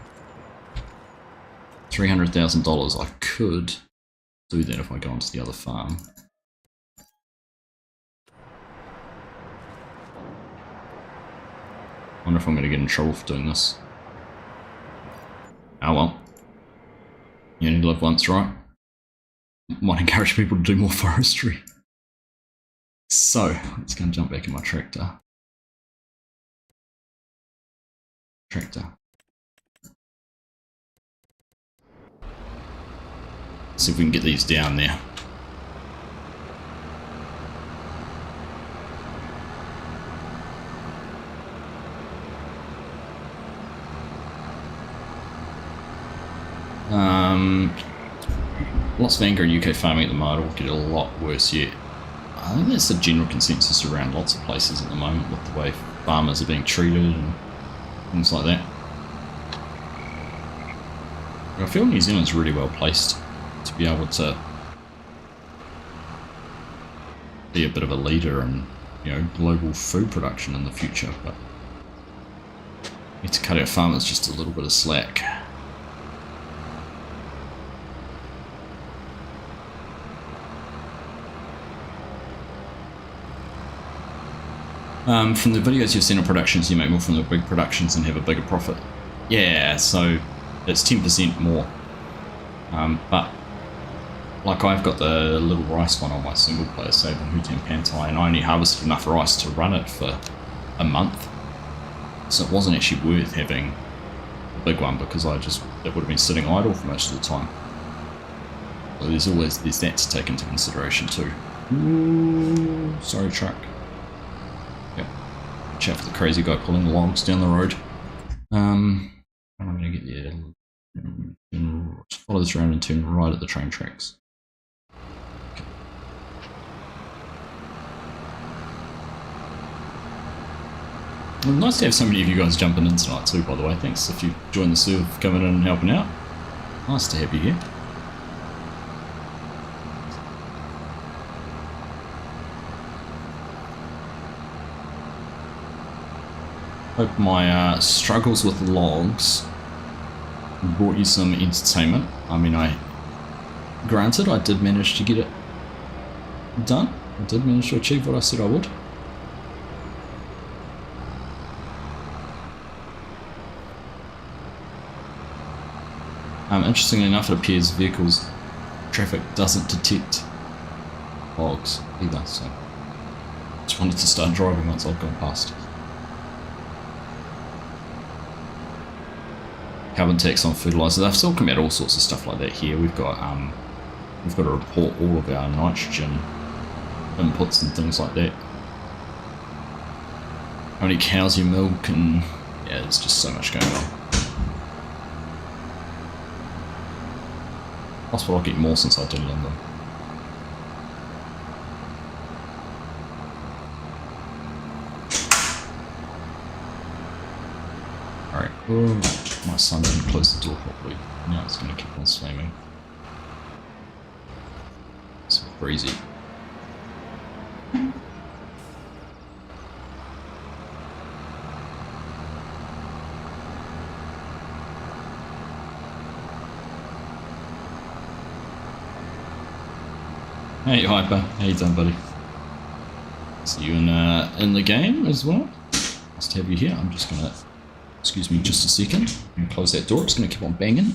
$300,000. I could do that if I go onto the other farm. I wonder if I'm going to get in trouble for doing this. Oh well. You only live once, right? Might encourage people to do more forestry. So, let's go and jump back in my tractor. See if we can get these down there. Lots of anger in UK farming at the moment. It will get a lot worse yet. I think that's the general consensus around lots of places at the moment with the way farmers are being treated and things like that. But I feel New Zealand's really well placed to be able to be a bit of a leader in, you know, global food production in the future, but we need to cut our farmers just a little bit of slack. From the videos you've seen of productions, you make more from the big productions and have a bigger profit. Yeah, so it's 10% more. But like I've got the little rice one on my single player save on Hutan Pantai, and I only harvested enough rice to run it for a month. So it wasn't actually worth having a big one because it would have been sitting idle for most of the time. So there's that to take into consideration too. Ooh, sorry truck. Yep. Watch out for the crazy guy pulling the logs down the road. I'm going to get there. Follow this around and turn right at the train tracks. Okay. Well, nice to have so many of you guys jumping in tonight too, by the way. Thanks if you joined the serve coming in and helping out. Nice to have you here. Hope my struggles with logs brought you some entertainment. I mean, granted, I did manage to get it done. I did manage to achieve what I said I would. Interestingly enough, it appears vehicles traffic doesn't detect logs either, so just wanted to start driving once I've gone past. Carbon tax on fertilizer. They've still come out all sorts of stuff like that here. We've got to report all of our nitrogen inputs and things like that. How many cows you milk, and yeah, there's just so much going on. Possible I'll get more since I did London. Alright, oh, my son didn't close the door properly. Now it's going to keep on slamming. It's breezy. Hey Hyper, how you doing, buddy? See you in the game as well. Nice to have you here. I'm just gonna, excuse me just a second, and close that door. It's gonna keep on banging.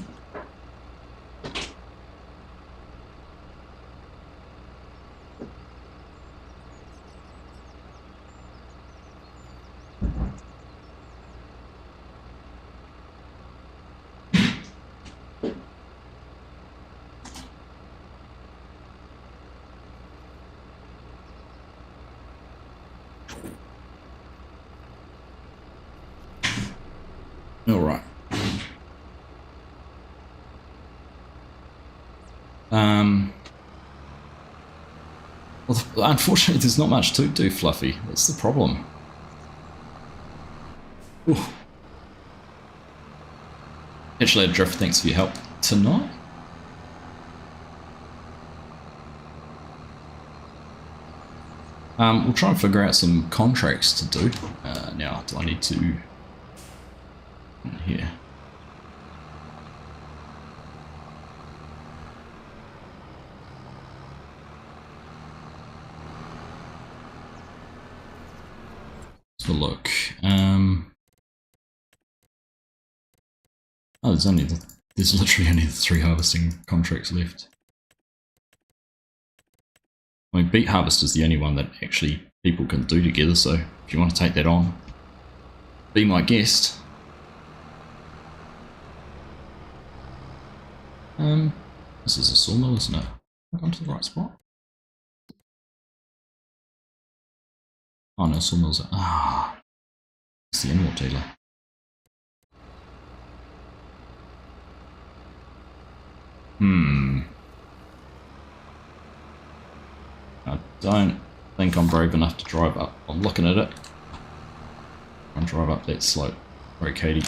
Alright. Well, unfortunately, there's not much to do, Fluffy. That's the problem. Ooh. Catch Drift, thanks for your help tonight. We'll try and figure out some contracts to do. Now, do I need to... here. Let's have a look. Oh, there's literally only the 3 harvesting contracts left. I mean, beet harvest is the only one that actually people can do together, so if you want to take that on, be my guest. This is a sawmill, isn't it? Have I gone to the right spot? Oh no, sawmills are... ah, it's the animal dealer. I don't think I'm brave enough to drive up. I'm looking at it. I'll drive up that slope. Right, Katie.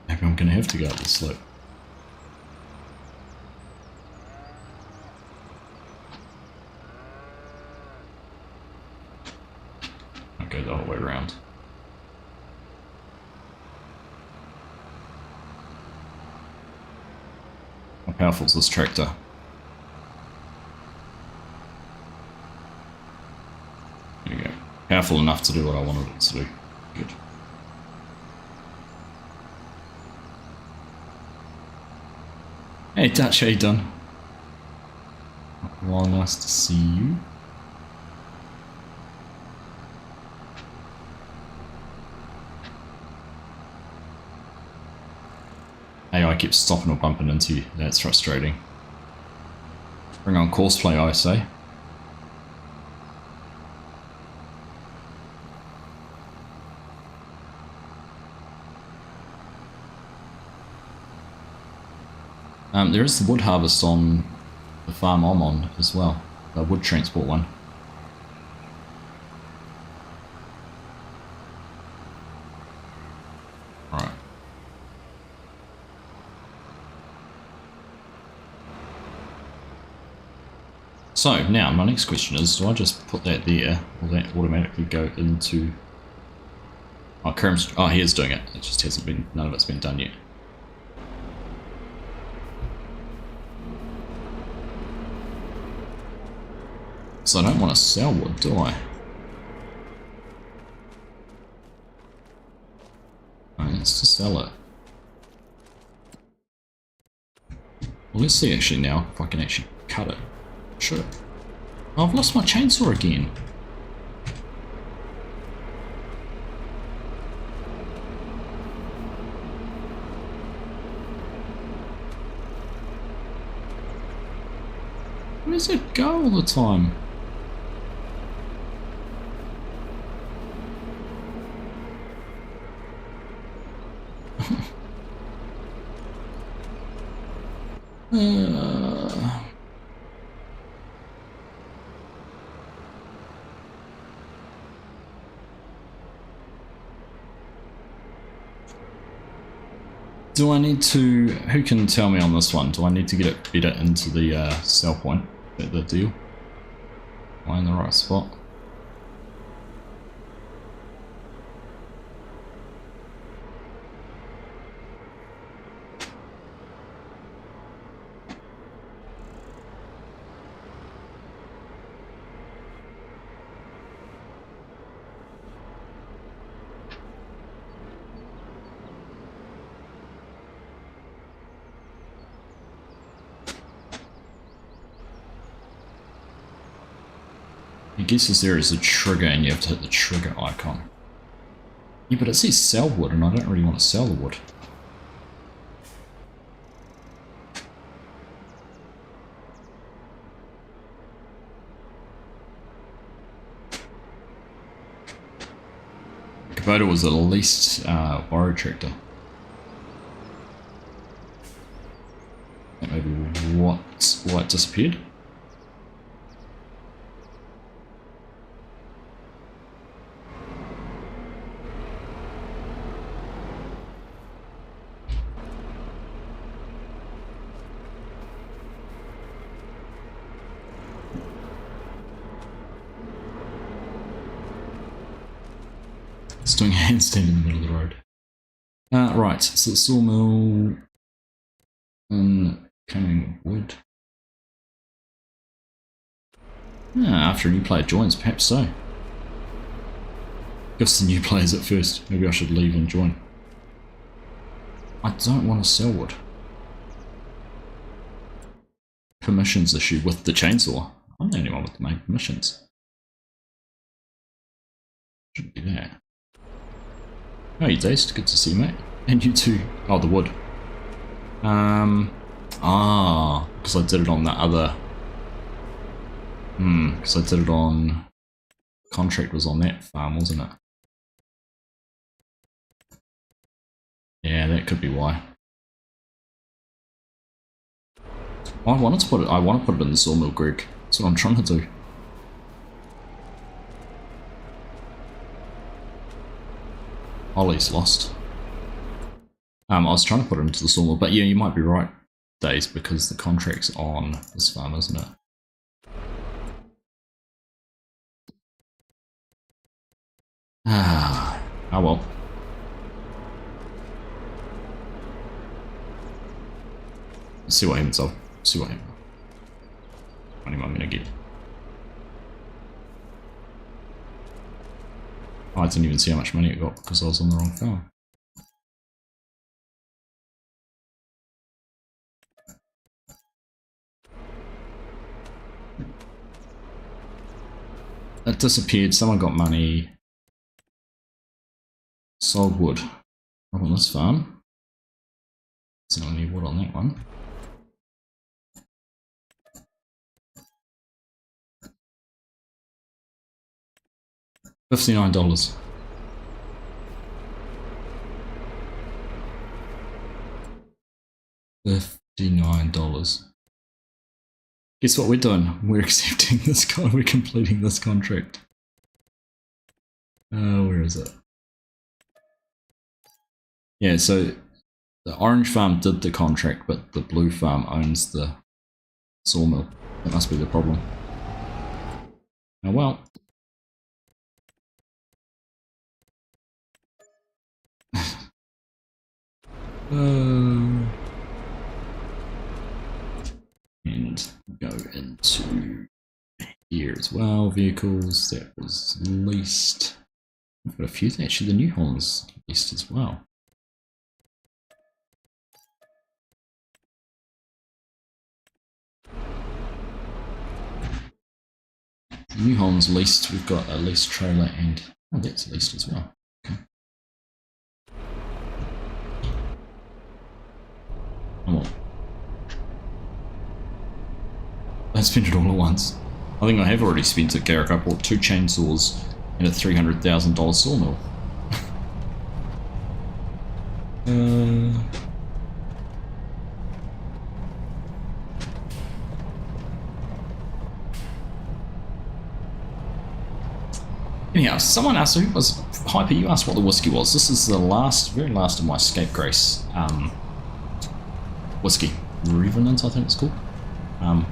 Maybe I'm going to have to go up the slope. I'll go the whole way around. How powerful is this tractor? There we go. Powerful enough to do what I wanted it to do. Good. Hey Dutch, how you done? Well, nice to see you. AI keeps stopping or bumping into you. That's frustrating. Bring on courseplay, I say. There is the wood harvest on the farm I'm on as well, the wood transport one. Alright. So now my next question is, do I just put that there, or will that automatically go into... Oh, Kerm's... Oh, he is doing it. It just hasn't been... None of it's been done yet. So I don't want to sell wood, do I? Oh, it's to sell it. Well, let's see actually now if I can actually cut it. Sure. Oh, I've lost my chainsaw again. Where does it go all the time? Do I need to... Who can tell me on this one? Do I need to get it better into the sell point? Is that the deal? Am I in the right spot? It guesses there is a trigger and you have to hit the trigger icon. Yeah, but it says sell wood and I don't really want to sell the wood. Kubota was the least borrow tractor. That maybe why it disappeared? It's doing a handstand in the middle of the road. Right, so the sawmill and coming wood. After a new player joins, perhaps so. Gives the new players at first. Maybe I should leave and join. I don't want to sell wood. Permissions issue with the chainsaw. I'm the only one with the main permissions. Shouldn't be there. Oh, you Dazed, good to see you, mate. And you too. Oh, the wood. Because I did it on that other... because I did it on... Contract was on that farm, wasn't it? Yeah, that could be why. I want to put it in the sawmill, Greg. That's what I'm trying to do. Ollie's lost. I was trying to put it into the sawmill, but yeah, you might be right, Days, because the contract's on this farm, isn't it? Oh well. Let's see what happens. I'll see what happens. How many am I gonna get? Oh, I didn't even see how much money it got because I was on the wrong farm. It disappeared. Someone got money. Sold wood. Not on this farm. So I need wood on that one. $59. $59. Guess what we're doing? We're accepting this guy. We're completing this contract. Where is it? Yeah, so the orange farm did the contract, but the blue farm owns the sawmill. That must be the problem. Oh well. And go into here as well. Vehicles, that was leased. We've got a few. Actually, the New Holland's leased as well. New Holland's leased. We've got a leased trailer and that's leased as well. Okay. Come on. I spent it all at once. I think I have already spent it, Garrick. I bought 2 chainsaws and a $300,000 sawmill. Anyhow, someone asked, who was Hyper? You asked what the whiskey was. This is the very last of my Scapegrace whiskey, Riverbend, I think it's called,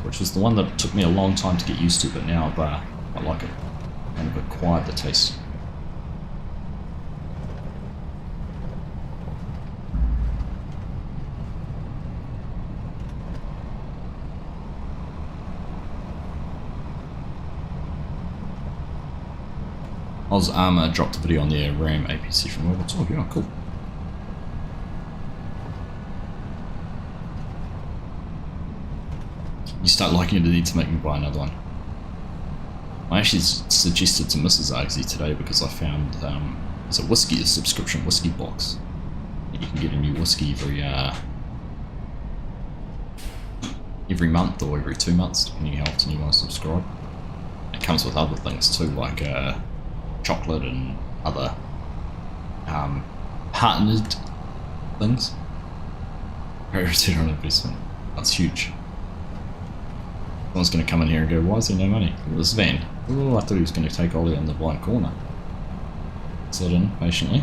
which is the one that took me a long time to get used to, but now I like it. Kind of acquired the taste. Oz Armour dropped a video on their RAM APC from World War II. Oh, cool. You start liking it, you need to make me buy another one. I actually suggested to Mrs. Argsy today because I found there's a subscription whiskey box. And you can get a new whiskey every month or every 2 months, depending how often you want to subscribe. It comes with other things too, like chocolate and other partnered things. Great return on investment. That's huge. Someone's going to come in here and go, why is there no money? Well, this van. Oh, I thought he was going to take Ollie on the blind corner. Sit in patiently.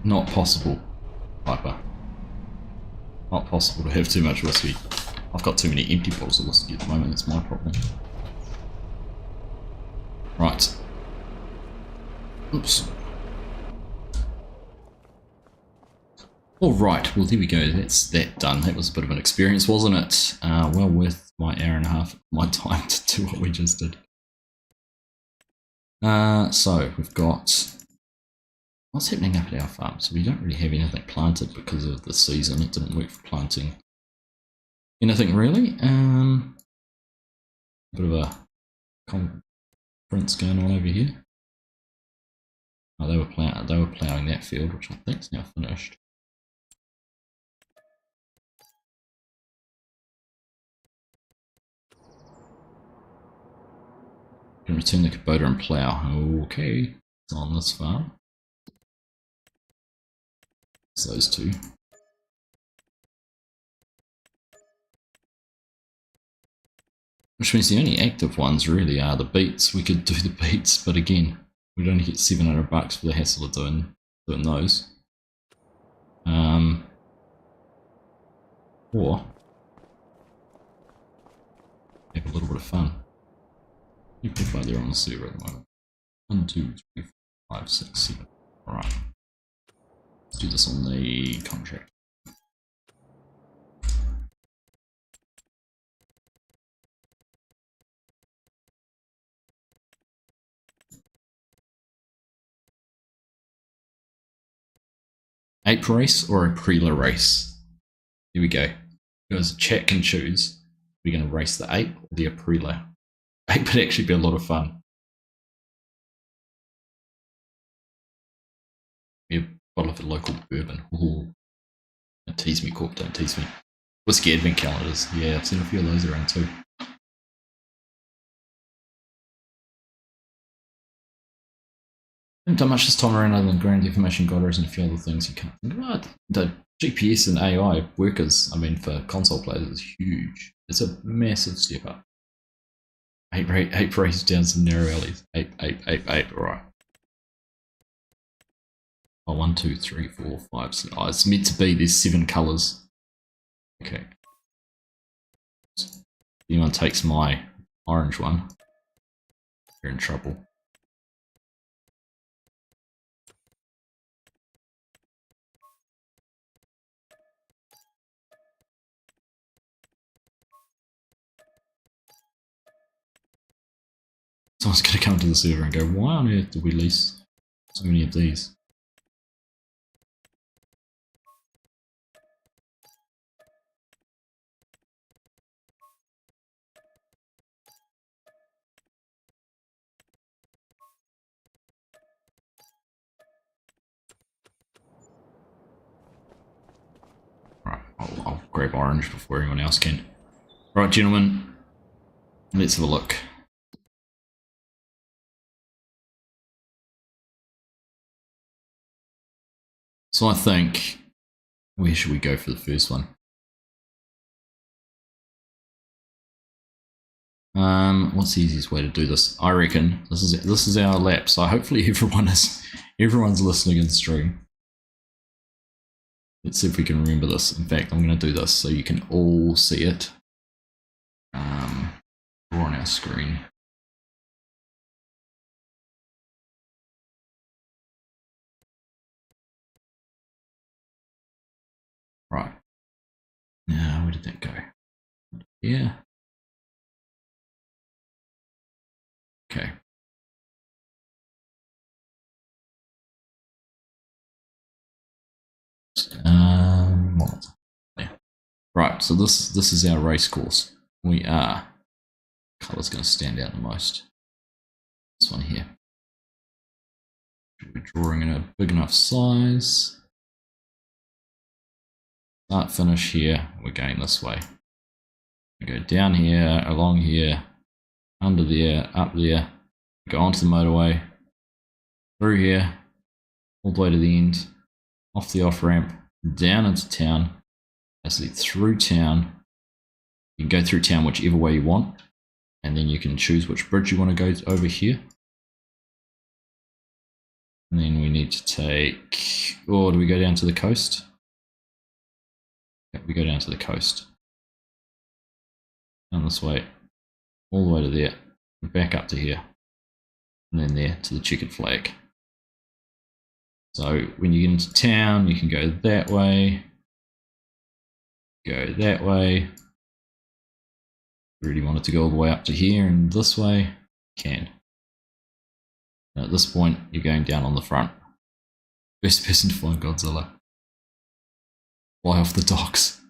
Not possible, Piper. Not possible to have too much whiskey. I've got too many empty bottles of whiskey at the moment, it's my problem. Right. Oops. Alright, well there we go, that's that done. That was a bit of an experience, wasn't it? Well worth my hour and a half of my time to do what we just did. So we've got... What's happening up at our farm? So we don't really have anything planted because of the season. It didn't work for planting anything really. Bit of a conference going on over here. Oh, they were ploughing that field, which I think is now finished. Can return the Kubota and plough. Okay, it's on this farm. Those two. Which means the only active ones really are the beets. We could do the beets, but again, we'd only get $700 for the hassle of doing those. Or have a little bit of fun. How many people are there on the server at the moment? 1, 2, 3, 4, 5, 6, 7. Alright. Let's do this on the contract. Ape race or a Prela race? Here we go. Because chat can choose. We're going to race the ape or the Aprila. Ape would actually be a lot of fun. We have a bottle of a local bourbon. Ooh. Don't tease me, Corp, don't tease me. Whiskey advent calendars. Yeah, I've seen a few of those around too. Haven't done much this time around other than grand defamation goders and a few other things you can't think about. The GPS and AI workers, I mean, for console players is huge. It's a massive step up. Ape race down some narrow alleys. Ape, alright. Oh, 1, 2, 3, 4, 5, 6. Oh, it's meant to be, there's 7 colours. Okay. If anyone takes my orange one, you're in trouble. Someone's going to come to the server and go, why on earth did we lease so many of these? Right, I'll grab orange before anyone else can. Right, gentlemen, let's have a look. So I think, where should we go for the first one? What's the easiest way to do this? I reckon this is our lap. So hopefully everyone's listening in stream. Let's see if we can remember this. In fact, I'm going to do this so you can all see it. We're on our screen. Right. Now, where did that go? Yeah. Okay. What? Yeah. Right. So this is our race course. We are. Color's going to stand out the most. This one here. Should be drawing in a big enough size. Start finish here. We're going this way. We go down here, along here, under there, up there. Go onto the motorway. Through here. All the way to the end. Off the off ramp. Down into town. Basically through town. You can go through town whichever way you want. And then you can choose which bridge you want to go over here. And then we need to take, or do we go down to the coast? Yeah, we go down to the coast. Down this way, all the way to there, back up to here, and then there to the checkered flag. So when you get into town, you can go that way, go that way. Really wanted to go all the way up to here and this way, you can. And at this point, you're going down on the front. Best person to find Godzilla. Fly off the docks.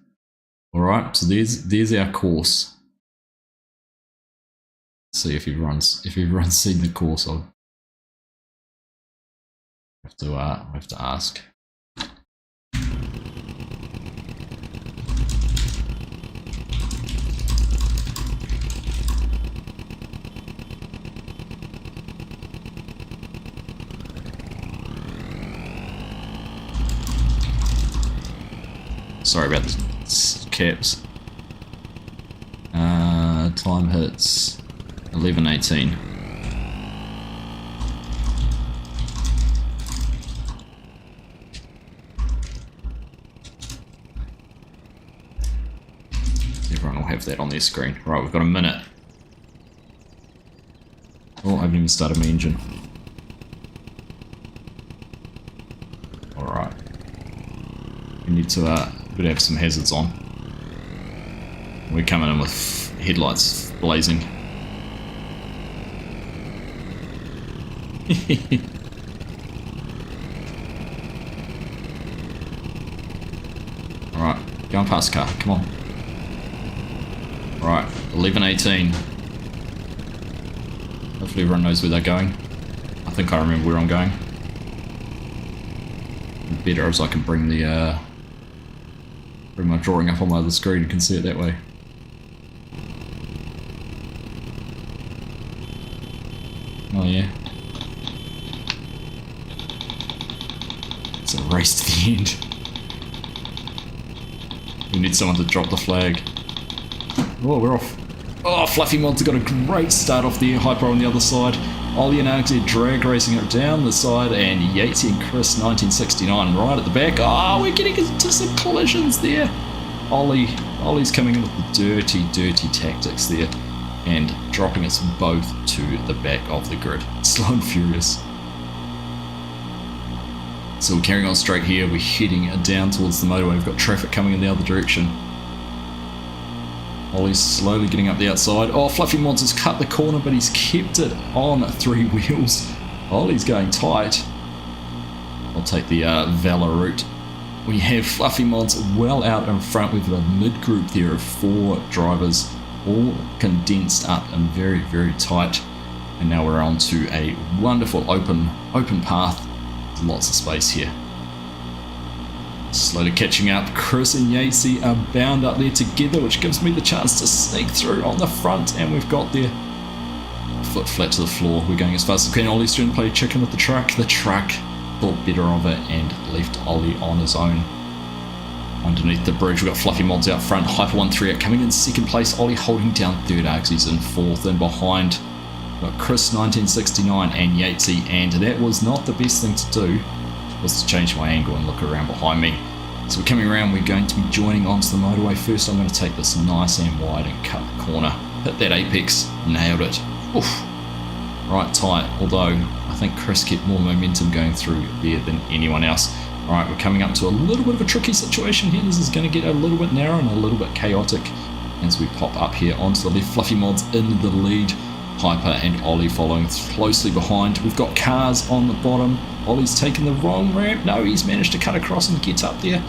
Alright, so there's our course. Let's see if everyone's seen the course. I'll have to ask. Sorry about the caps. Time hits 11:18. Everyone will have that on their screen. Right, we've got a minute. haven't even started my engine. Alright. We need to have some hazards on. We're coming in with headlights blazing. Alright, going past the car, come on. Alright, 11:18. Hopefully everyone knows where they're going. I think I remember where I'm going. Better as I can bring the bring my drawing up on my other screen, you can see it that way. Oh yeah. It's a race to the end. We need someone to drop the flag. Oh, we're off. Oh, Fluffy Mods got a great start off there. Hyper on the other side. Ollie and Argsy drag racing it down the side, and Yatesy and Chris 1969 right at the back. Oh, we're getting into some collisions there. Ollie's coming in with the dirty tactics there and dropping us both to the back of the grid. Slow and furious. So we're carrying on straight here. We're heading down towards the motorway. We've got traffic coming in the other direction. Ollie's slowly getting up the outside. Oh, Fluffy Mods has cut the corner, but he's kept it on 3 wheels. Ollie's going tight. I'll take the Valor route. We have Fluffy Mods well out in front. We've got a mid-group there of 4 drivers, all condensed up and very tight. And now we're on to a wonderful open path. There's lots of space here. Slowly catching up. Chris and Yatesy are bound up there together, which gives me the chance to sneak through on the front, and we've got their foot flat to the floor. We're going as fast as we can. Ollie's trying to play chicken with the truck. The truck thought better of it and left Ollie on his own. Underneath the bridge, we've got Fluffy Mods out front. Hyper 138 coming in second place. Ollie holding down third. Argsy's in fourth, and behind we've got Chris 1969 and Yatesy, and that was not the best thing to do. Was to change my angle and look around behind me. So we're coming around, we're going to be joining onto the motorway. First I'm going to take this nice and wide and cut the corner. Hit that apex, nailed it. Oof. Right tight, although I think Chris kept more momentum going through there than anyone else. Alright, we're coming up to a little bit of a tricky situation here. This is going to get a little bit narrow and a little bit chaotic as we pop up here onto the left. Fluffy Mods in the lead. Hyper and Ollie following closely behind. We've got cars on the bottom. Ollie's taken the wrong ramp. No, he's managed to cut across and get up there.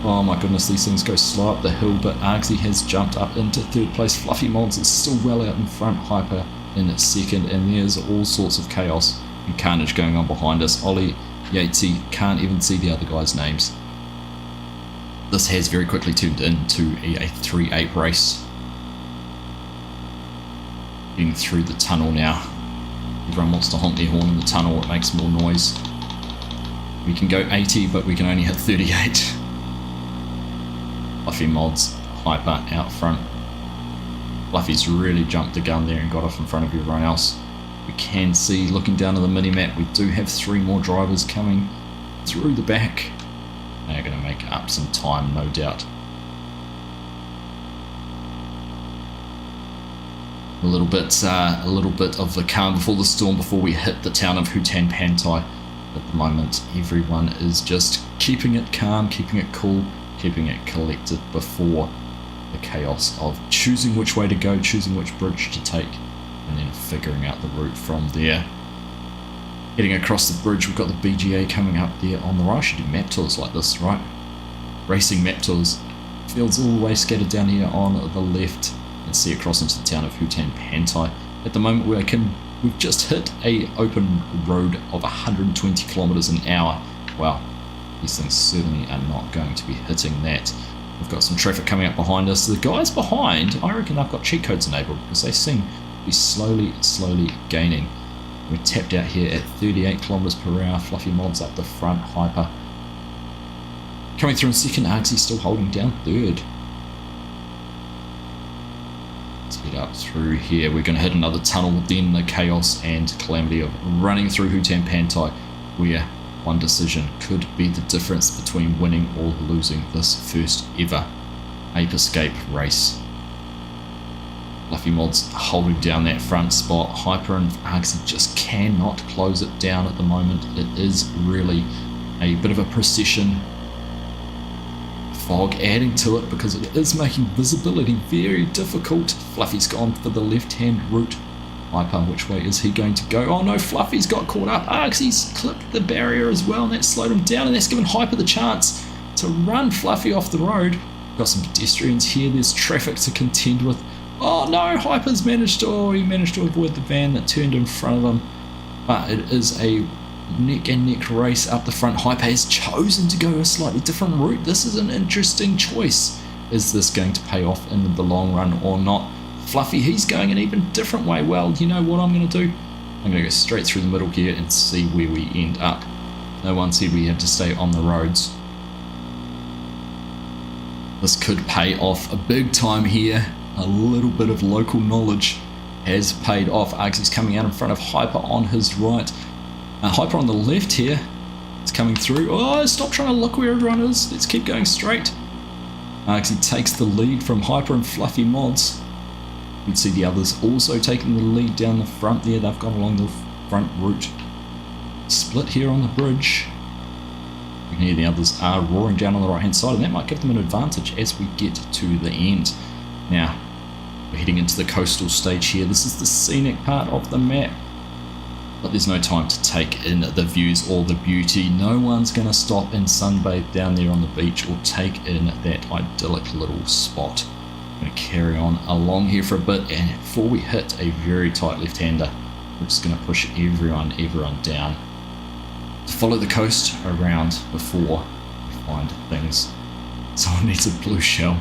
Oh my goodness, these things go slow up the hill, but Argsy has jumped up into third place. Fluffy Mods is still well out in front. Hyper in second, and there's all sorts of chaos and carnage going on behind us. Ollie, Yatesy can't even see the other guys' names. This has very quickly turned into a 3-8 race. Getting through the tunnel now. Everyone wants to honk their horn in the tunnel, it makes more noise. We can go 80, but we can only hit 38. Fluffy Mods, Hyper out front. Fluffy's really jumped the gun there and got off in front of everyone else. We can see, looking down at the mini-map, we do have 3 more drivers coming through the back. They're going to make up some time, no doubt. A little bit of the calm before the storm, before we hit the town of Hutan Pantai. At the moment, everyone is just keeping it calm, keeping it cool, keeping it collected before the chaos of choosing which way to go, choosing which bridge to take, and then figuring out the route from there. Heading across the bridge, we've got the BGA coming up there on the right. I should do map tours like this, right? Racing map tours. Fields all the way scattered down here on the left, and see across into the town of Hutan Pantai. At the moment we've just hit a open road of 120 kilometers an hour. Wow, these things certainly are not going to be hitting that. We've got some traffic coming up behind us. The guys behind, I reckon I've got cheat codes enabled, because they seem to be slowly gaining. We're tapped out here at 38 kilometers per hour. Fluffy Mods up the front. Hyper coming through in second. Argsy still holding down third. Let's get up through here. We're going to hit another tunnel, then the chaos and calamity of running through Hutan Pantai, where one decision could be the difference between winning or losing this first ever Ape Escape race. Fluffy Mod's holding down that front spot. Hyper and Argsy just cannot close it down at the moment. It is really a bit of a procession. Fog adding to it because it is making visibility very difficult. Fluffy's gone for the left-hand route. Hyper, which way is he going to go? Oh no, Fluffy's got caught up. Argsy's clipped the barrier as well, and that slowed him down, and that's given Hyper the chance to run Fluffy off the road. Got some pedestrians here. There's traffic to contend with. Oh no, Hyper's managed to avoid the van that turned in front of him. But it is a neck and neck race up the front. Hyper has chosen to go a slightly different route. This is an interesting choice. Is this going to pay off in the long run or not? Fluffy, he's going an even different way. Well, you know what I'm going to do? I'm going to go straight through the middle here and see where we end up. No one said we had to stay on the roads. This could pay off a big time here. A little bit of local knowledge has paid off. Argsy's coming out in front of Hyper on his right. Hyper on the left here. It's coming through. Oh, stop trying to look where everyone is. Let's keep going straight. Argsy takes the lead from Hyper and Fluffy Mods. You can see the others also taking the lead down the front there. They've gone along the front route. Split here on the bridge. You can hear the others are roaring down on the right hand side, and that might give them an advantage as we get to the end. Now, we're heading into the coastal stage here. This is the scenic part of the map. But there's no time to take in the views or the beauty. No one's going to stop and sunbathe down there on the beach or take in that idyllic little spot. I'm going to carry on along here for a bit, and before we hit a very tight left-hander, we're just going to push everyone down. To follow the coast around before we find things. Someone needs a blue shell.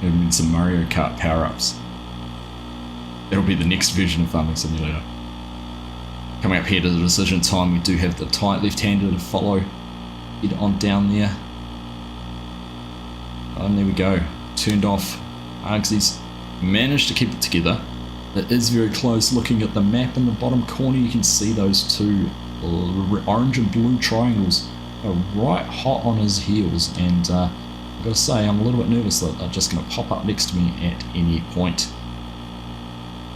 Maybe need some Mario Kart power-ups. That'll be the next version of Farming Simulator. Coming up here to the decision time, we do have the tight left-hander to follow. Get on down there. And there we go. Turned off. Argsy's managed to keep it together. It is very close. Looking at the map in the bottom corner, you can see those two orange and blue triangles are right hot on his heels. And I've got to say, I'm a little bit nervous that they're just going to pop up next to me at any point.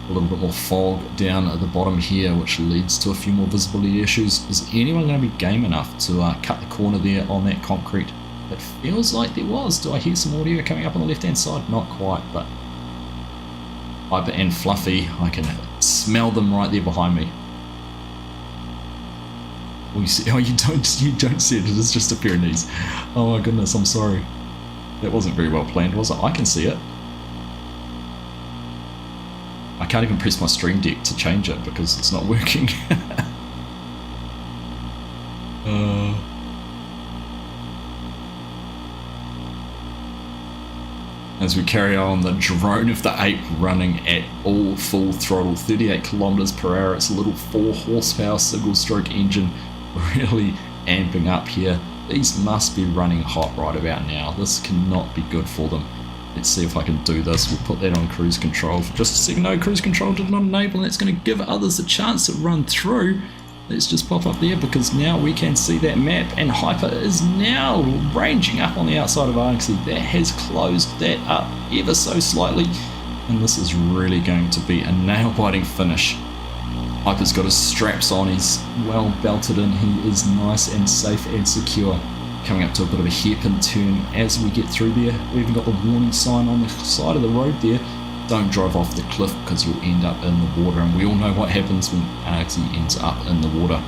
A little bit more fog down at the bottom here, which leads to a few more visibility issues. Is anyone going to be game enough to cut the corner there on that concrete? It feels like there was. Do I hear some audio coming up on the left hand side? Not quite, but Hyper and Fluffy, I can smell them right there behind me. Oh, you see, you don't see it. It is just a Pyrenees. Oh my goodness, I'm sorry. That wasn't very well planned, was it? I can see it. I can't even press my stream deck to change it because it's not working. As we carry on, the drone of the ape running at all full throttle, 38 kilometers per hour. It's a little 4 horsepower single stroke engine, really amping up here. These must be running hot right about now. This cannot be good for them. Let's see if I can do this. We'll put that on cruise control for just a second. No, cruise control did not enable, and that's going to give others a chance to run through. Let's just pop up there because now we can see that map, and Hyper is now ranging up on the outside of Argsy. That has closed that up ever so slightly, and this is really going to be a nail-biting finish. Hyper's got his straps on, he's well belted in, he is nice and safe and secure. Coming up to a bit of a hairpin turn as we get through there. We've even got the warning sign on the side of the road there. Don't drive off the cliff because you'll end up in the water, and we all know what happens when Argsy ends up in the water.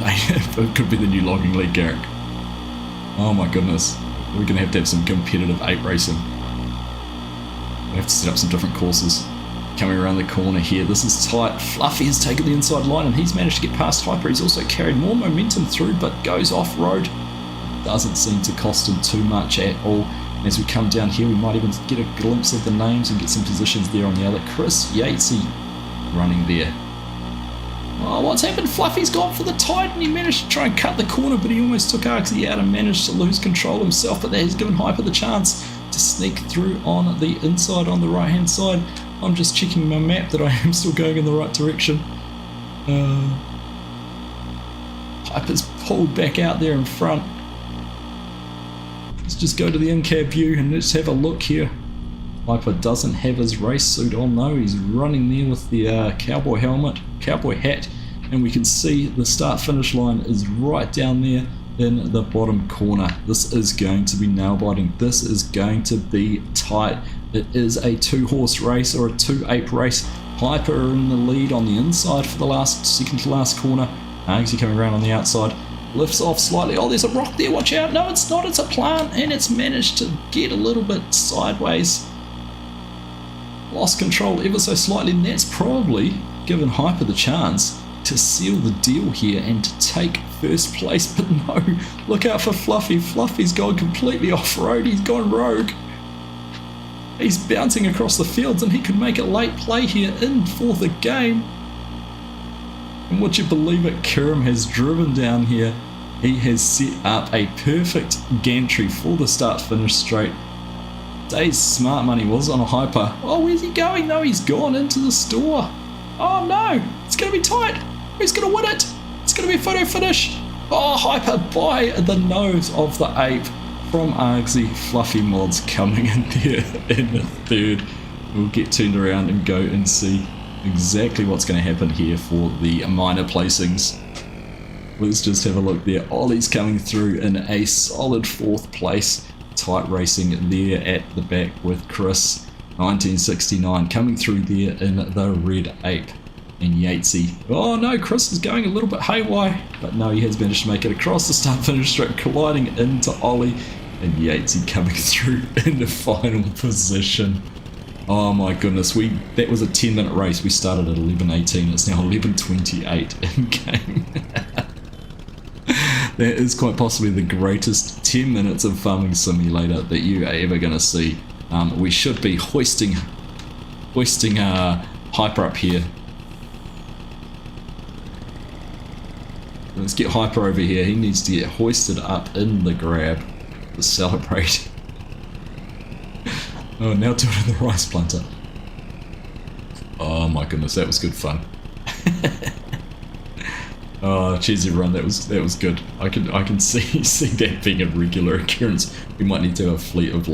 It could be the new logging league, Garrick. Oh my goodness. We're going to have some competitive ape racing. We have to set up some different courses. Coming around the corner here, this is tight. Fluffy has taken the inside line and he's managed to get past Hyper. He's also carried more momentum through, but goes off-road. Doesn't seem to cost him too much at all. As we come down here, we might even get a glimpse of the names and get some positions there on the other. Chris Yatesy running there. Oh, what's happened? Fluffy's gone for the tight and he managed to try and cut the corner, but he almost took Argsy out and managed to lose control himself, but that has given Hyper the chance to sneak through on the inside on the right hand side. I'm just checking my map that I am still going in the right direction. Hyper's pulled back out there in front. Let's just go to the in-cab view and let's have a look here. Hyper doesn't have his race suit on though. He's running there with the cowboy helmet, cowboy hat, and we can see the start finish line is right down there in the bottom corner. This is going to be nail biting. This is going to be tight. It is a 2-horse race or a 2-ape race. Hyper in the lead on the inside for the second to last corner. Argsy coming around on the outside. Lifts off slightly. Oh, there's a rock there. Watch out. No, it's not. It's a plant, and it's managed to get a little bit sideways. Lost control ever so slightly, and that's probably given Hyper the chance to seal the deal here and to take first place. But no, look out for Fluffy. Fluffy's gone completely off-road. He's gone rogue. He's bouncing across the fields, and he could make a late play here in for the game. And would you believe it, Kerem has driven down here. He has set up a perfect gantry for the start-finish straight. Dave's smart money was on a Hyper. Oh, where's he going? No, he's gone into the store. Oh no, it's going to be tight. Who's going to win it? It's going to be photo finish. Oh, Hyper by the nose of the ape from Argsy. Fluffy Mods coming in there in the third. We'll get turned around and go and see exactly what's going to happen here for the minor placings. Let's just have a look there. Ollie's coming through in a solid 4th place. Tight racing there at the back with Chris. 1969 coming through there in the red ape. And Yatesy. Oh no, Chris is going a little bit haywire, but no, he has managed to make it across the start finish strip, colliding into Ollie. And Yatesy coming through in the final position. Oh my goodness, that was a 10-minute race. We started at 11:18. It's now 11:28 in game. That is quite possibly the greatest 10 minutes of Farming Simulator that you are ever going to see. We should be hoisting Hyper up here. Let's get Hyper over here. He needs to get hoisted up in the grab to celebrate. Oh, now doing the rice planter. Oh my goodness, that was good fun. Oh, cheers everyone, that was good. I can see that being a regular occurrence. We might need to have a fleet of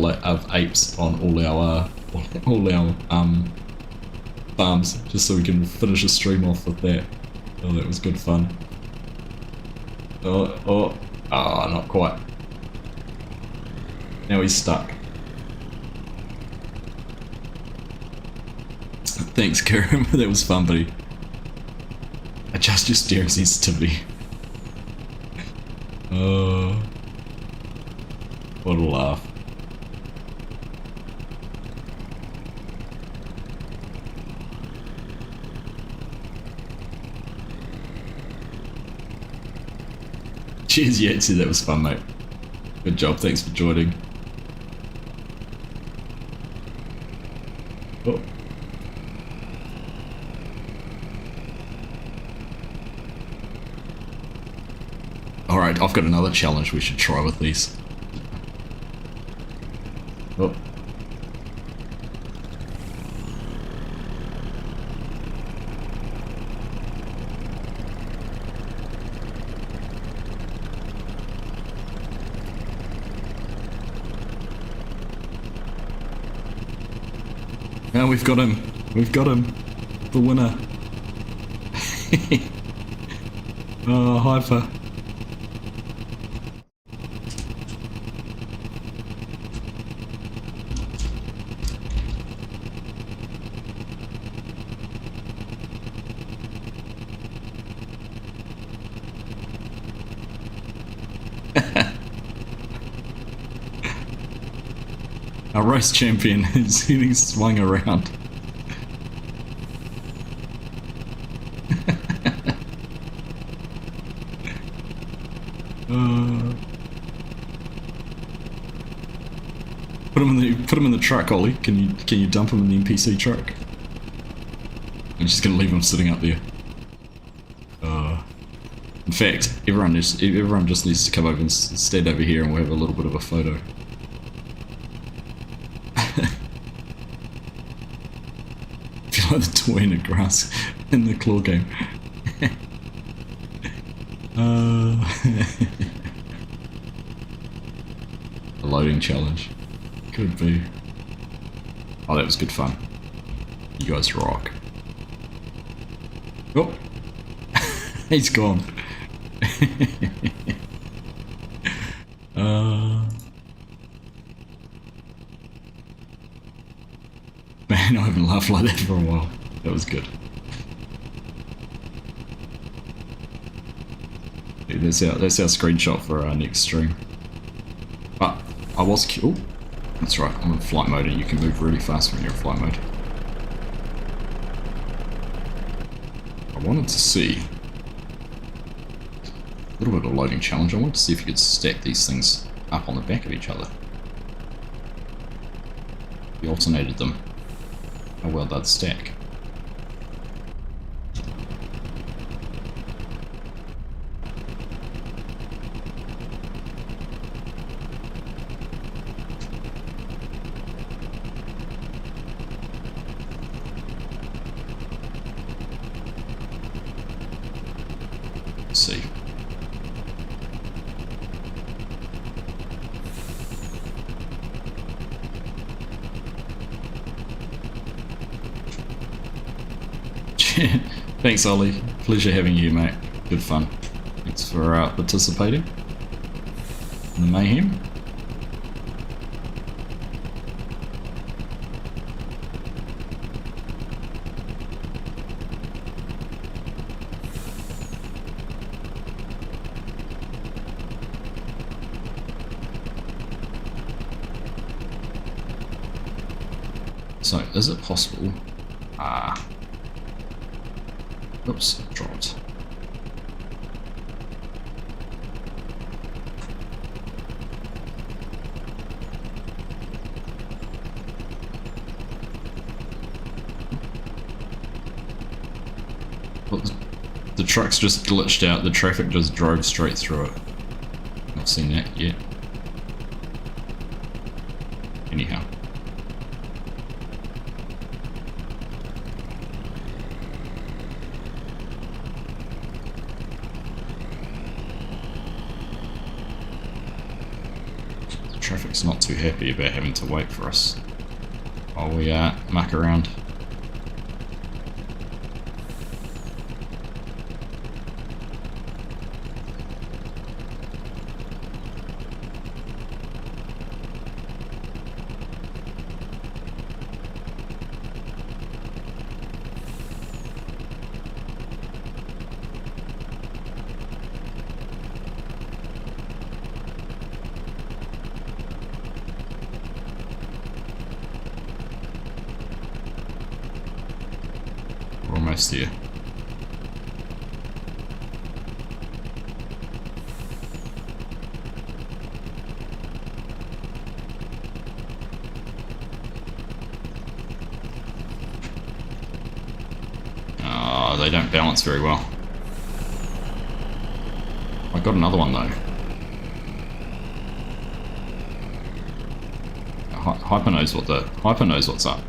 apes on all our farms, just so we can finish a stream off with that. Oh, that was good fun. Oh, not quite. Now he's stuck. Thanks, Kerem. That was fun, buddy. Adjust your steering sensitivity. Oh, what a laugh. Cheers, Yatesy, that was fun, mate. Good job, thanks for joining. Oh. Alright, I've got another challenge we should try with these. Oh. Now we've got him. We've got him. The winner. Oh, Hyper. Our race champion is getting swung around. Put him in the truck, Ollie. Can you dump him in the NPC truck? I'm just gonna leave him sitting up there. In fact, everyone just needs to come over and stand over here, and we'll have a little bit of a photo. I feel like the toy in the grass in the claw game. A loading challenge. Could be. Oh, that was good fun. You guys rock. Oh, he's gone. Man, I haven't laughed like that for a while. That was good. Yeah, that's our screenshot for our next stream. But I was killed. That's right, I'm in flight mode and you can move really fast when you're in flight mode. I wanted to see a little bit of a loading challenge. I wanted to see if you could stack these things up on the back of each other. If you alternated them, how well they'd stack. Let's see. Thanks, Ollie. Pleasure having you, mate. Good fun. Thanks for participating in the mayhem. So, is it possible? Oops, dropped. Well, the truck's just glitched out, the traffic just drove straight through it. Not seen that yet. Anyhow. Traffic's not too happy about having to wait for us while we muck around. We're almost there. Oh, they don't balance very well. I got another one though. Hyper knows what's up.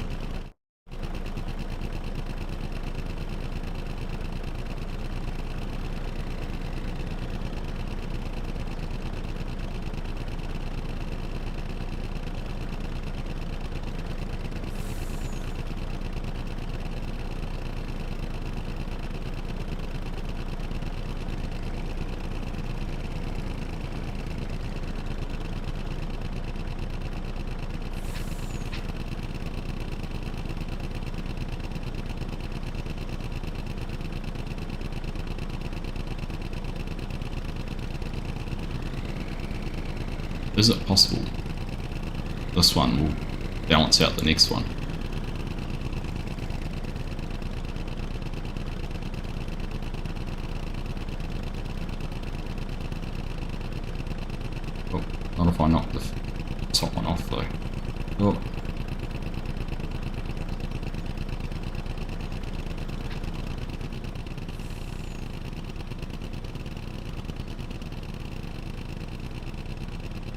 Is it possible this one will balance out the next one? Oh, not if I knock the top one off though. Oh.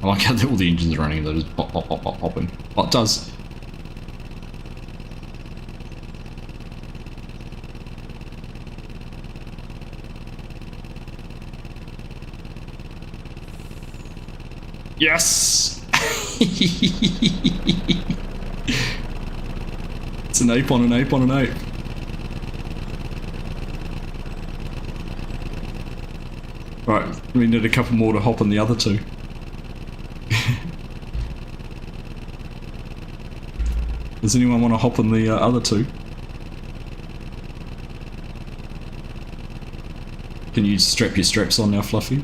I like how all the engines are running and they're just pop, pop, pop, pop, popping. Oh, it does. Yes! It's an ape on an ape on an ape. Right, we need a couple more to hop on the other two. Does anyone want to hop on the other two? Can you strap your straps on now, Fluffy?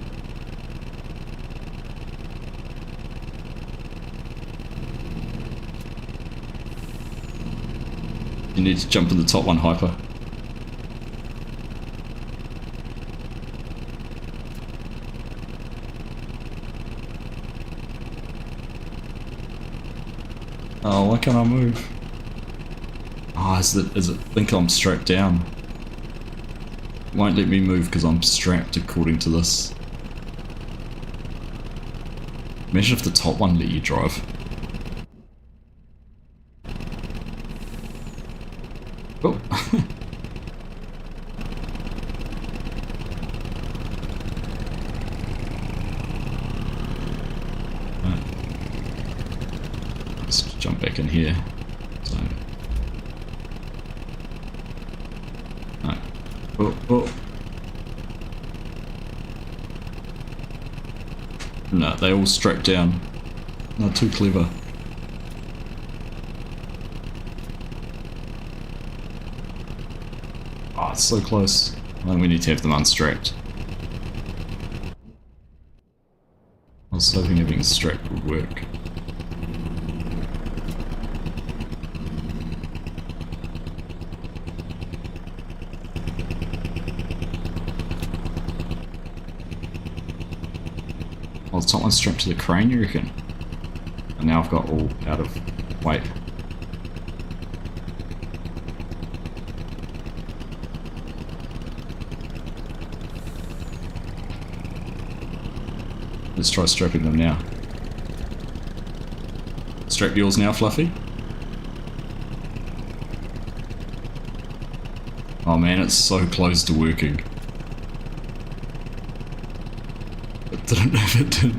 You need to jump in the top one, Hyper. Oh, why can't I move? Oh, is it think I'm strapped down? It won't let me move because I'm strapped according to this. Imagine if the top one let you drive. Oh. Right. Let's jump back in here. So. Right. Oh, oh. No, they all strapped down. Not too clever. Oh, it's so close. Well, we need to have them unstrapped. I was hoping having strapped would work. Oh, the top one's strapped to the crane, you reckon? And now I've got all out of weight. Let's try strapping them now. Strap yours now, Fluffy. Oh man, it's so close to working. It didn't know if it did.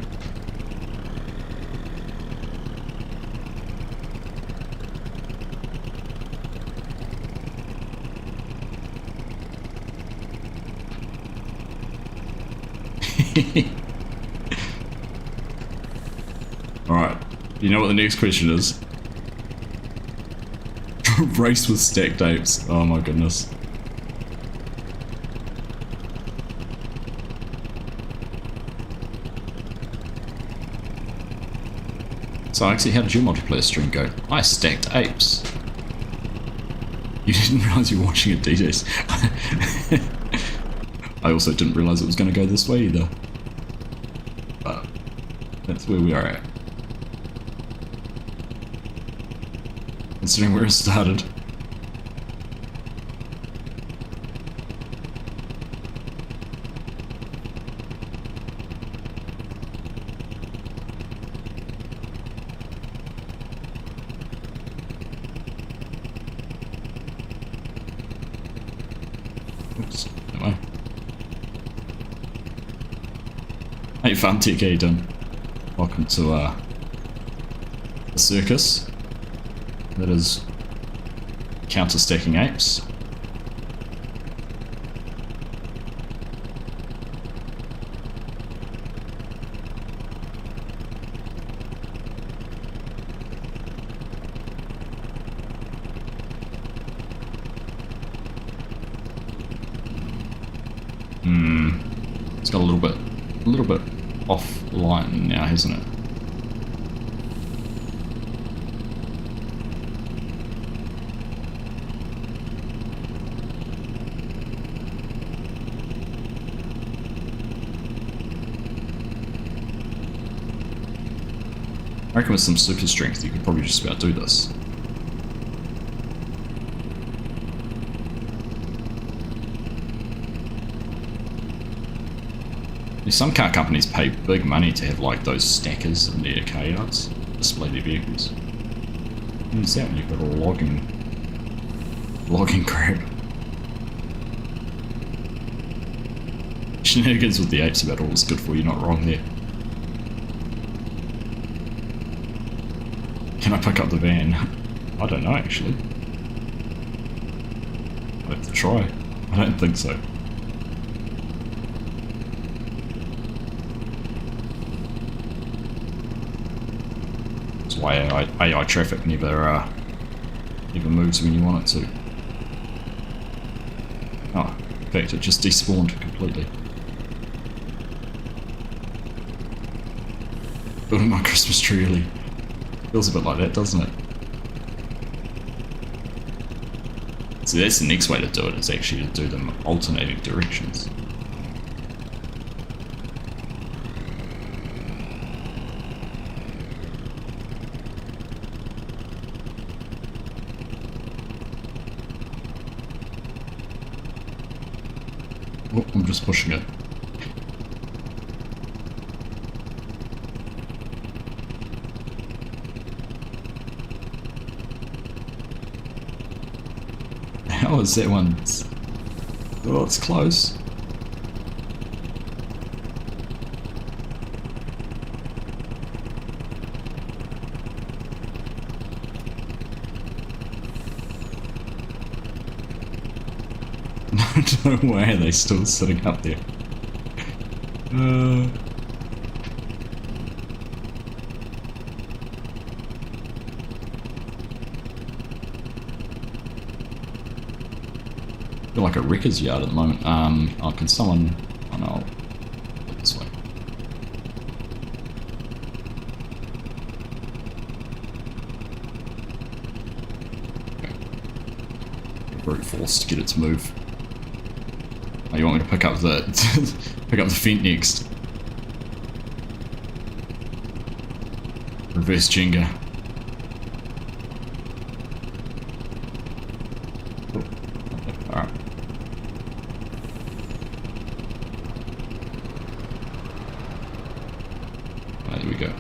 Alright, you know what the next question is? Race with stacked apes. Oh my goodness. So actually, how did your multiplayer stream go? I stacked apes. You didn't realise you were watching it, DJs. I also didn't realise it was going to go this way either. But that's where we are at. Considering where it started. Oops, that way. Hey Fantic, how you doing? Welcome to the circus. That is counter-stacking apes. It's got a little bit offline now, hasn't it? I reckon with some super strength you could probably just about do this. Some car companies pay big money to have like those stackers in their car yards, display their vehicles. Use that when you've got a logging crap. Shenanigans with the apes about all is good for you, not wrong there. Can I pick up the van? I don't know actually. Worth a try. I don't think so. That's why AI traffic never moves when you want it to. Oh, in fact, it just despawned completely. Building my Christmas tree early. Feels a bit like that, doesn't it? So that's the next way to do it, is actually to do them alternating directions. Oh, I'm just pushing it. How is that one? Oh, it's close. No way, are they still sitting up there? I feel like a wrecker's yard at the moment. Oh, can someone... Oh no, I'll go this way. Okay. Brute force to get it to move. Oh, you want me to pick up the pick up the fent next? Reverse Jenga. Alright. There we go.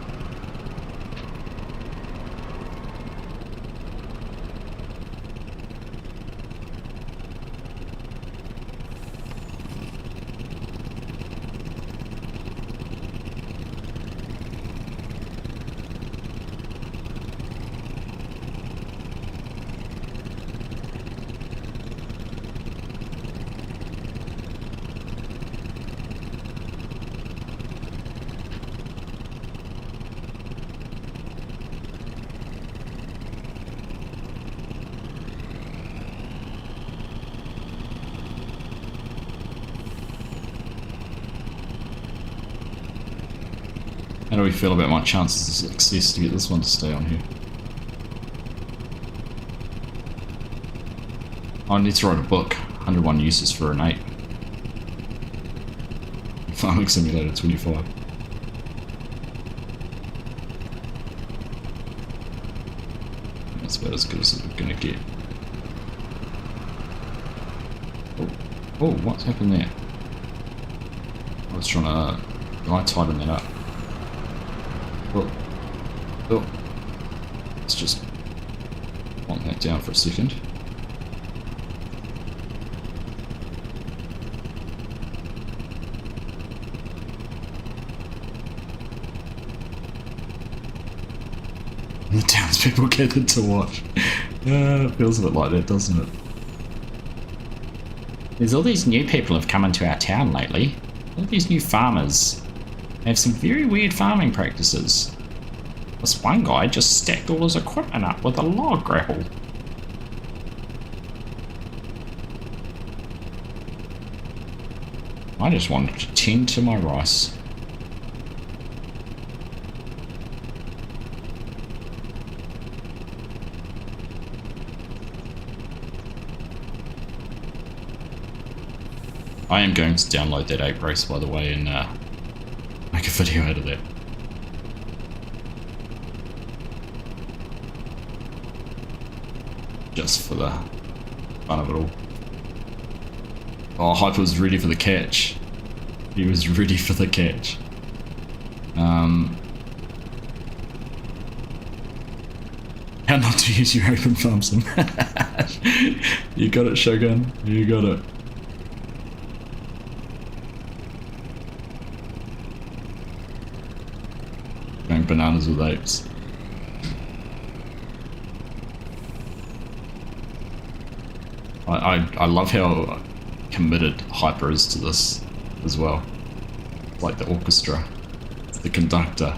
How do we feel about my chances of success to get this one to stay on here? I need to write a book. 101 uses for an 8. Farming Simulator 25. That's about as good as we're gonna get. Oh, what's happened there? I was trying to... I tighten that up. Oh, let's just want that down for a second. The townspeople gathered to watch. It feels a bit like that, doesn't it? There's all these new people have come into our town lately. All these new farmers. They have some very weird farming practices. This one guy just stacked all his equipment up with a log grapple. I just wanted to tend to my rice. I am going to download that ape race, by the way, and make a video out of that. Just for the fun of it all. Oh, Hyper was ready for the catch. He was ready for the catch. How not to use your open thumbs. You got it, Shogun. You got it. Going bananas with apes. I love how committed Hyper is to this as well. Like the orchestra, the conductor.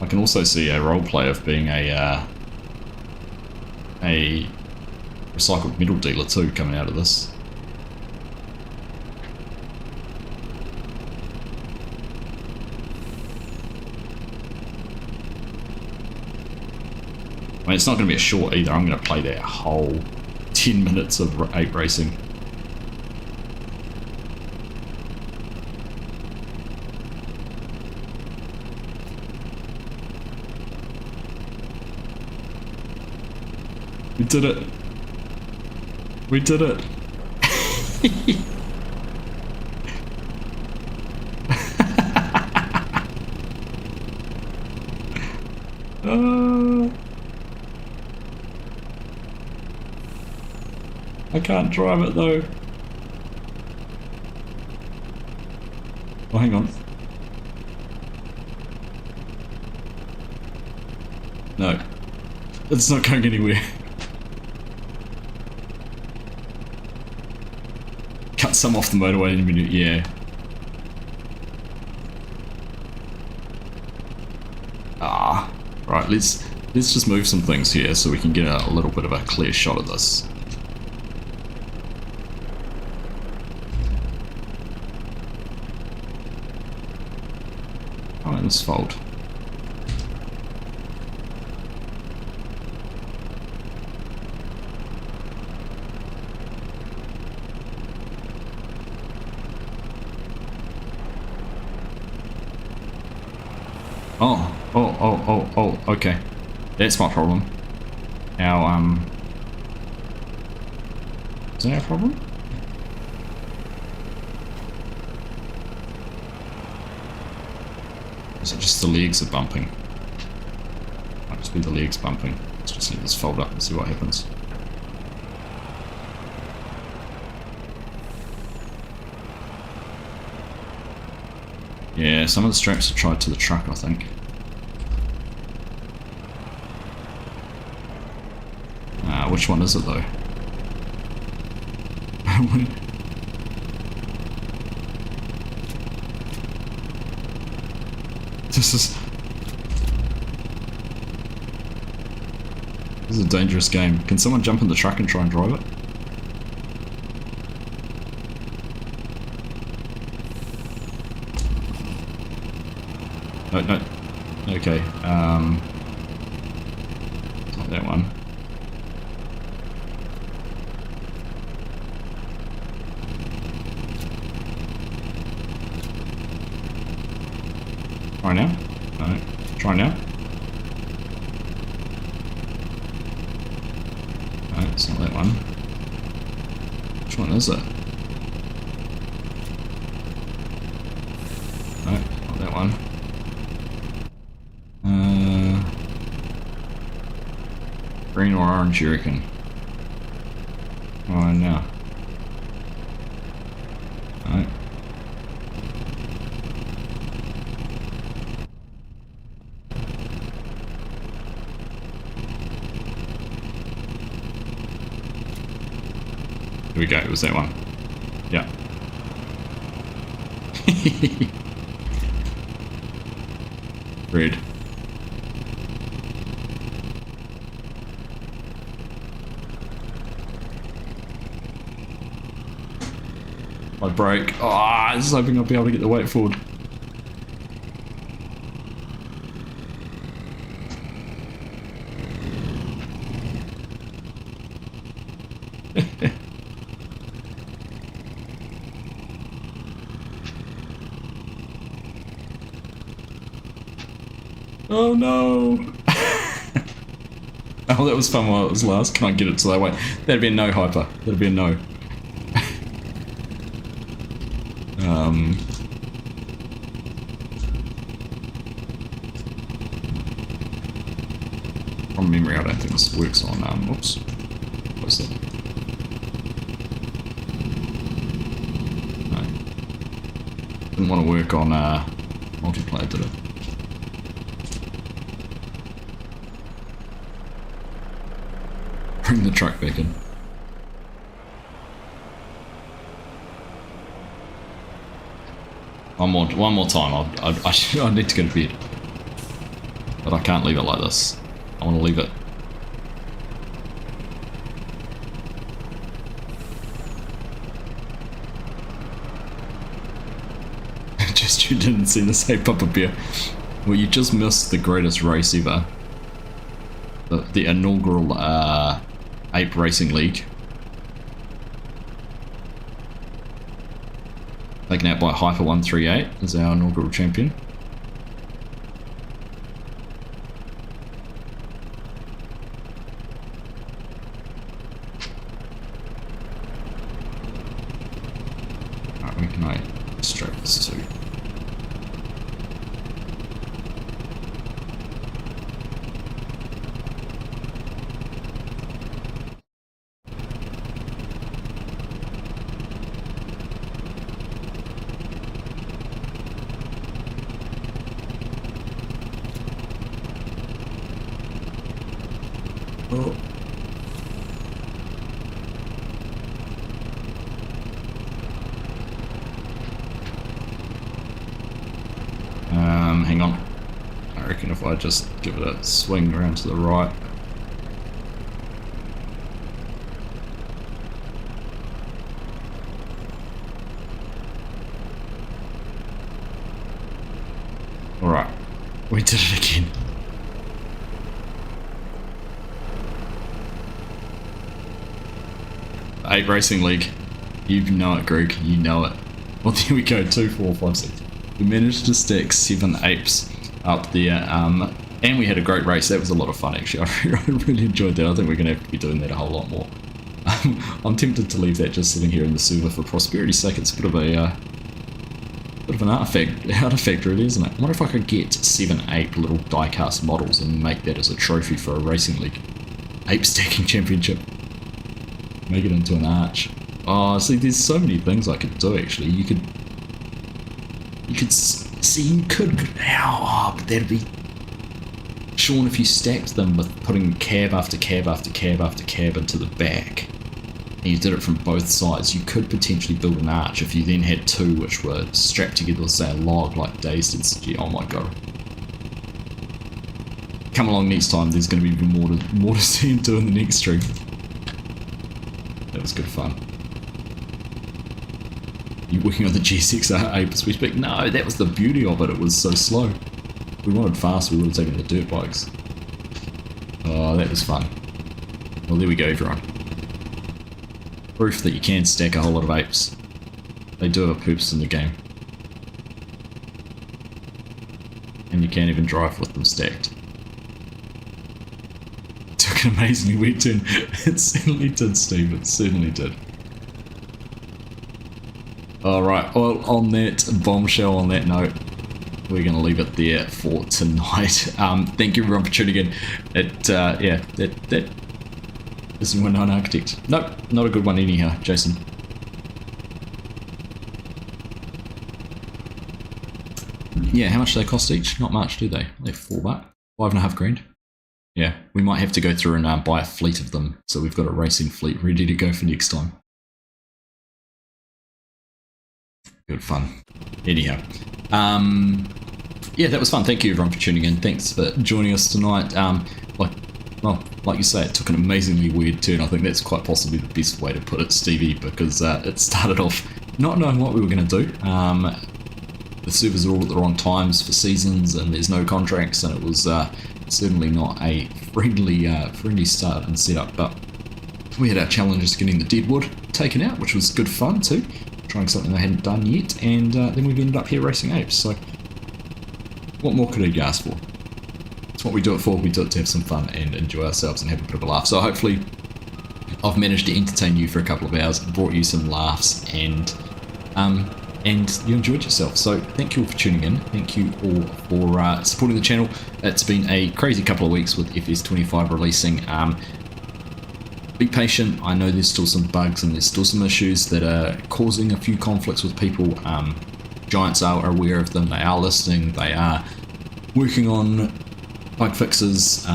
I can also see a roleplay of being a recycled metal dealer too coming out of this. I mean, it's not going to be a short either. I'm going to play that whole 10 minutes of 8 racing. We did it. We did it. I can't drive it though. Oh, hang on. No. It's not going anywhere. Cut some off the motorway in a minute, yeah. Ah. Right, let's just move some things here so we can get a little bit of a clear shot of this. Oh, and this fold. Oh, okay. That's my problem. Now, is that our problem? Is it just the legs are bumping? Might just be the legs bumping. Let's just let this fold up and see what happens. Yeah, some of the straps are tied to the truck, I think. Which one is it though? This is a dangerous game. Can someone jump in the truck and try and drive it? No. Okay. It's not that one. Try now? No. Try now? No, it's not that one. Which one is it? No, not that one. Green or orange, you reckon? Oh, no. No. Here we go, it was that one. Yeah. Red. My brake. Oh, I was hoping I'd be able to get the weight forward. Oh no! Oh, that was fun while it was last. Can I get it to that way? That'd be a no, Hyper. That'd be a no. From memory, I don't think this works on, whoops. What's that? No. Didn't want to work on multiplayer, did it? Bring the truck back in. One more time. I need to go to bed, but I can't leave it like this. I want to leave it. Just you didn't see the same Papa Bear. Well, you just missed the greatest race ever. The inaugural Ape Racing League. Taken out by Hyper138 as our inaugural champion. Alright, where can I strap this to? Oh. Hang on. I reckon if I just give it a swing around to the right. Alright, we did it again. Ape Racing League. You know it, Greg. You know it. Well, there we go. 2, 4, 5, 6. We managed to stack 7 apes up there, and we had a great race. That was a lot of fun, actually. I really enjoyed that. I think we're going to have to be doing that a whole lot more. I'm tempted to leave that just sitting here in the server for prosperity's sake. It's a bit of an artifact really, isn't it? I wonder if I could get 7 ape little die-cast models and make that as a trophy for a racing league. Ape stacking championship. Make it into an arch. Oh, see, there's so many things I could do, actually. You could but that'd be... Sean, if you stacked them with putting cab after cab after cab after cab into the back, and you did it from both sides, you could potentially build an arch if you then had 2 which were strapped together with, say, a log like Days did. Gee, oh my god. Come along next time, there's going to be more to see and do in the next stream. That was good fun. You working on the GSX Ape as we speak? No, that was the beauty of it. It was so slow. If we wanted fast, we would have taken the dirt bikes. Oh, that was fun. Well, there we go, everyone. Proof that you can stack a whole lot of apes. They do have a purpose in the game. And you can't even drive with them stacked. Took an amazingly weird turn. It certainly did, Steve. It certainly did. Alright, well, on that bombshell, on that note, we're going to leave it there for tonight. Thank you everyone for tuning in. That isn't one known architect. Nope, not a good one anyhow, Jason. Yeah, how much do they cost each? Not much, do they? They're $4. $5.5 Yeah, we might have to go through and buy a fleet of them, so we've got a racing fleet ready to go for next time. Good fun. Anyhow, yeah, that was fun. Thank you everyone for tuning in. Thanks for joining us tonight. Like you say, it took an amazingly weird turn. I think that's quite possibly the best way to put it, Stevie, because it started off not knowing what we were going to do. The servers are all at the wrong times for seasons, and there's no contracts, and it was certainly not a friendly start and setup. But we had our challenges getting the deadwood taken out, which was good fun too. Trying something they hadn't done yet, and then we've ended up here racing apes. So, what more could you ask for? It's what we do it for. We do it to have some fun and enjoy ourselves and have a bit of a laugh. So hopefully, I've managed to entertain you for a couple of hours, brought you some laughs, and you enjoyed yourself. So thank you all for tuning in. Thank you all for supporting the channel. It's been a crazy couple of weeks with FS25 releasing. Be patient. I know there's still some bugs and there's still some issues that are causing a few conflicts with people. Giants are aware of them, they are listening, they are working on bug fixes.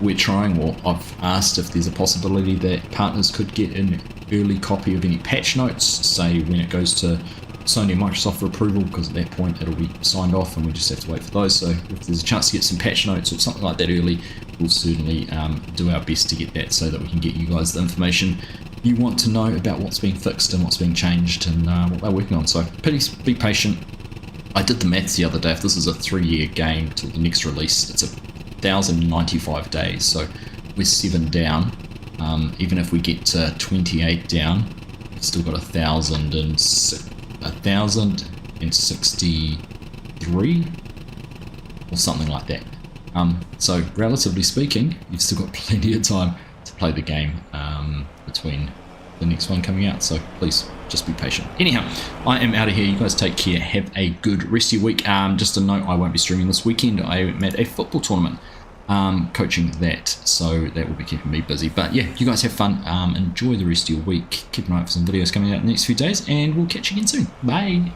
We're trying, or I've asked if there's a possibility that partners could get an early copy of any patch notes, say when it goes to Sony and Microsoft for approval, because at that point it'll be signed off and we just have to wait for those. So if there's a chance to get some patch notes or something like that early, we'll certainly do our best to get that so that we can get you guys the information you want to know about what's being fixed and what's being changed and what they're working on. So please be patient. I did the maths the other day. If this is a 3-year game till the next release, it's 1,095 days, so we're 7 down. Even if we get to 28 down, we've still got 1,063 or something like that. So relatively speaking, you've still got plenty of time to play the game between the next one coming out, so please just be patient. Anyhow, I am out of here. You guys take care, have a good rest of your week. Just a note, I won't be streaming this weekend. I am at a football tournament coaching that, so that will be keeping me busy. But yeah, you guys have fun, enjoy the rest of your week, keep an eye out for some videos coming out in the next few days, and we'll catch you again soon. Bye.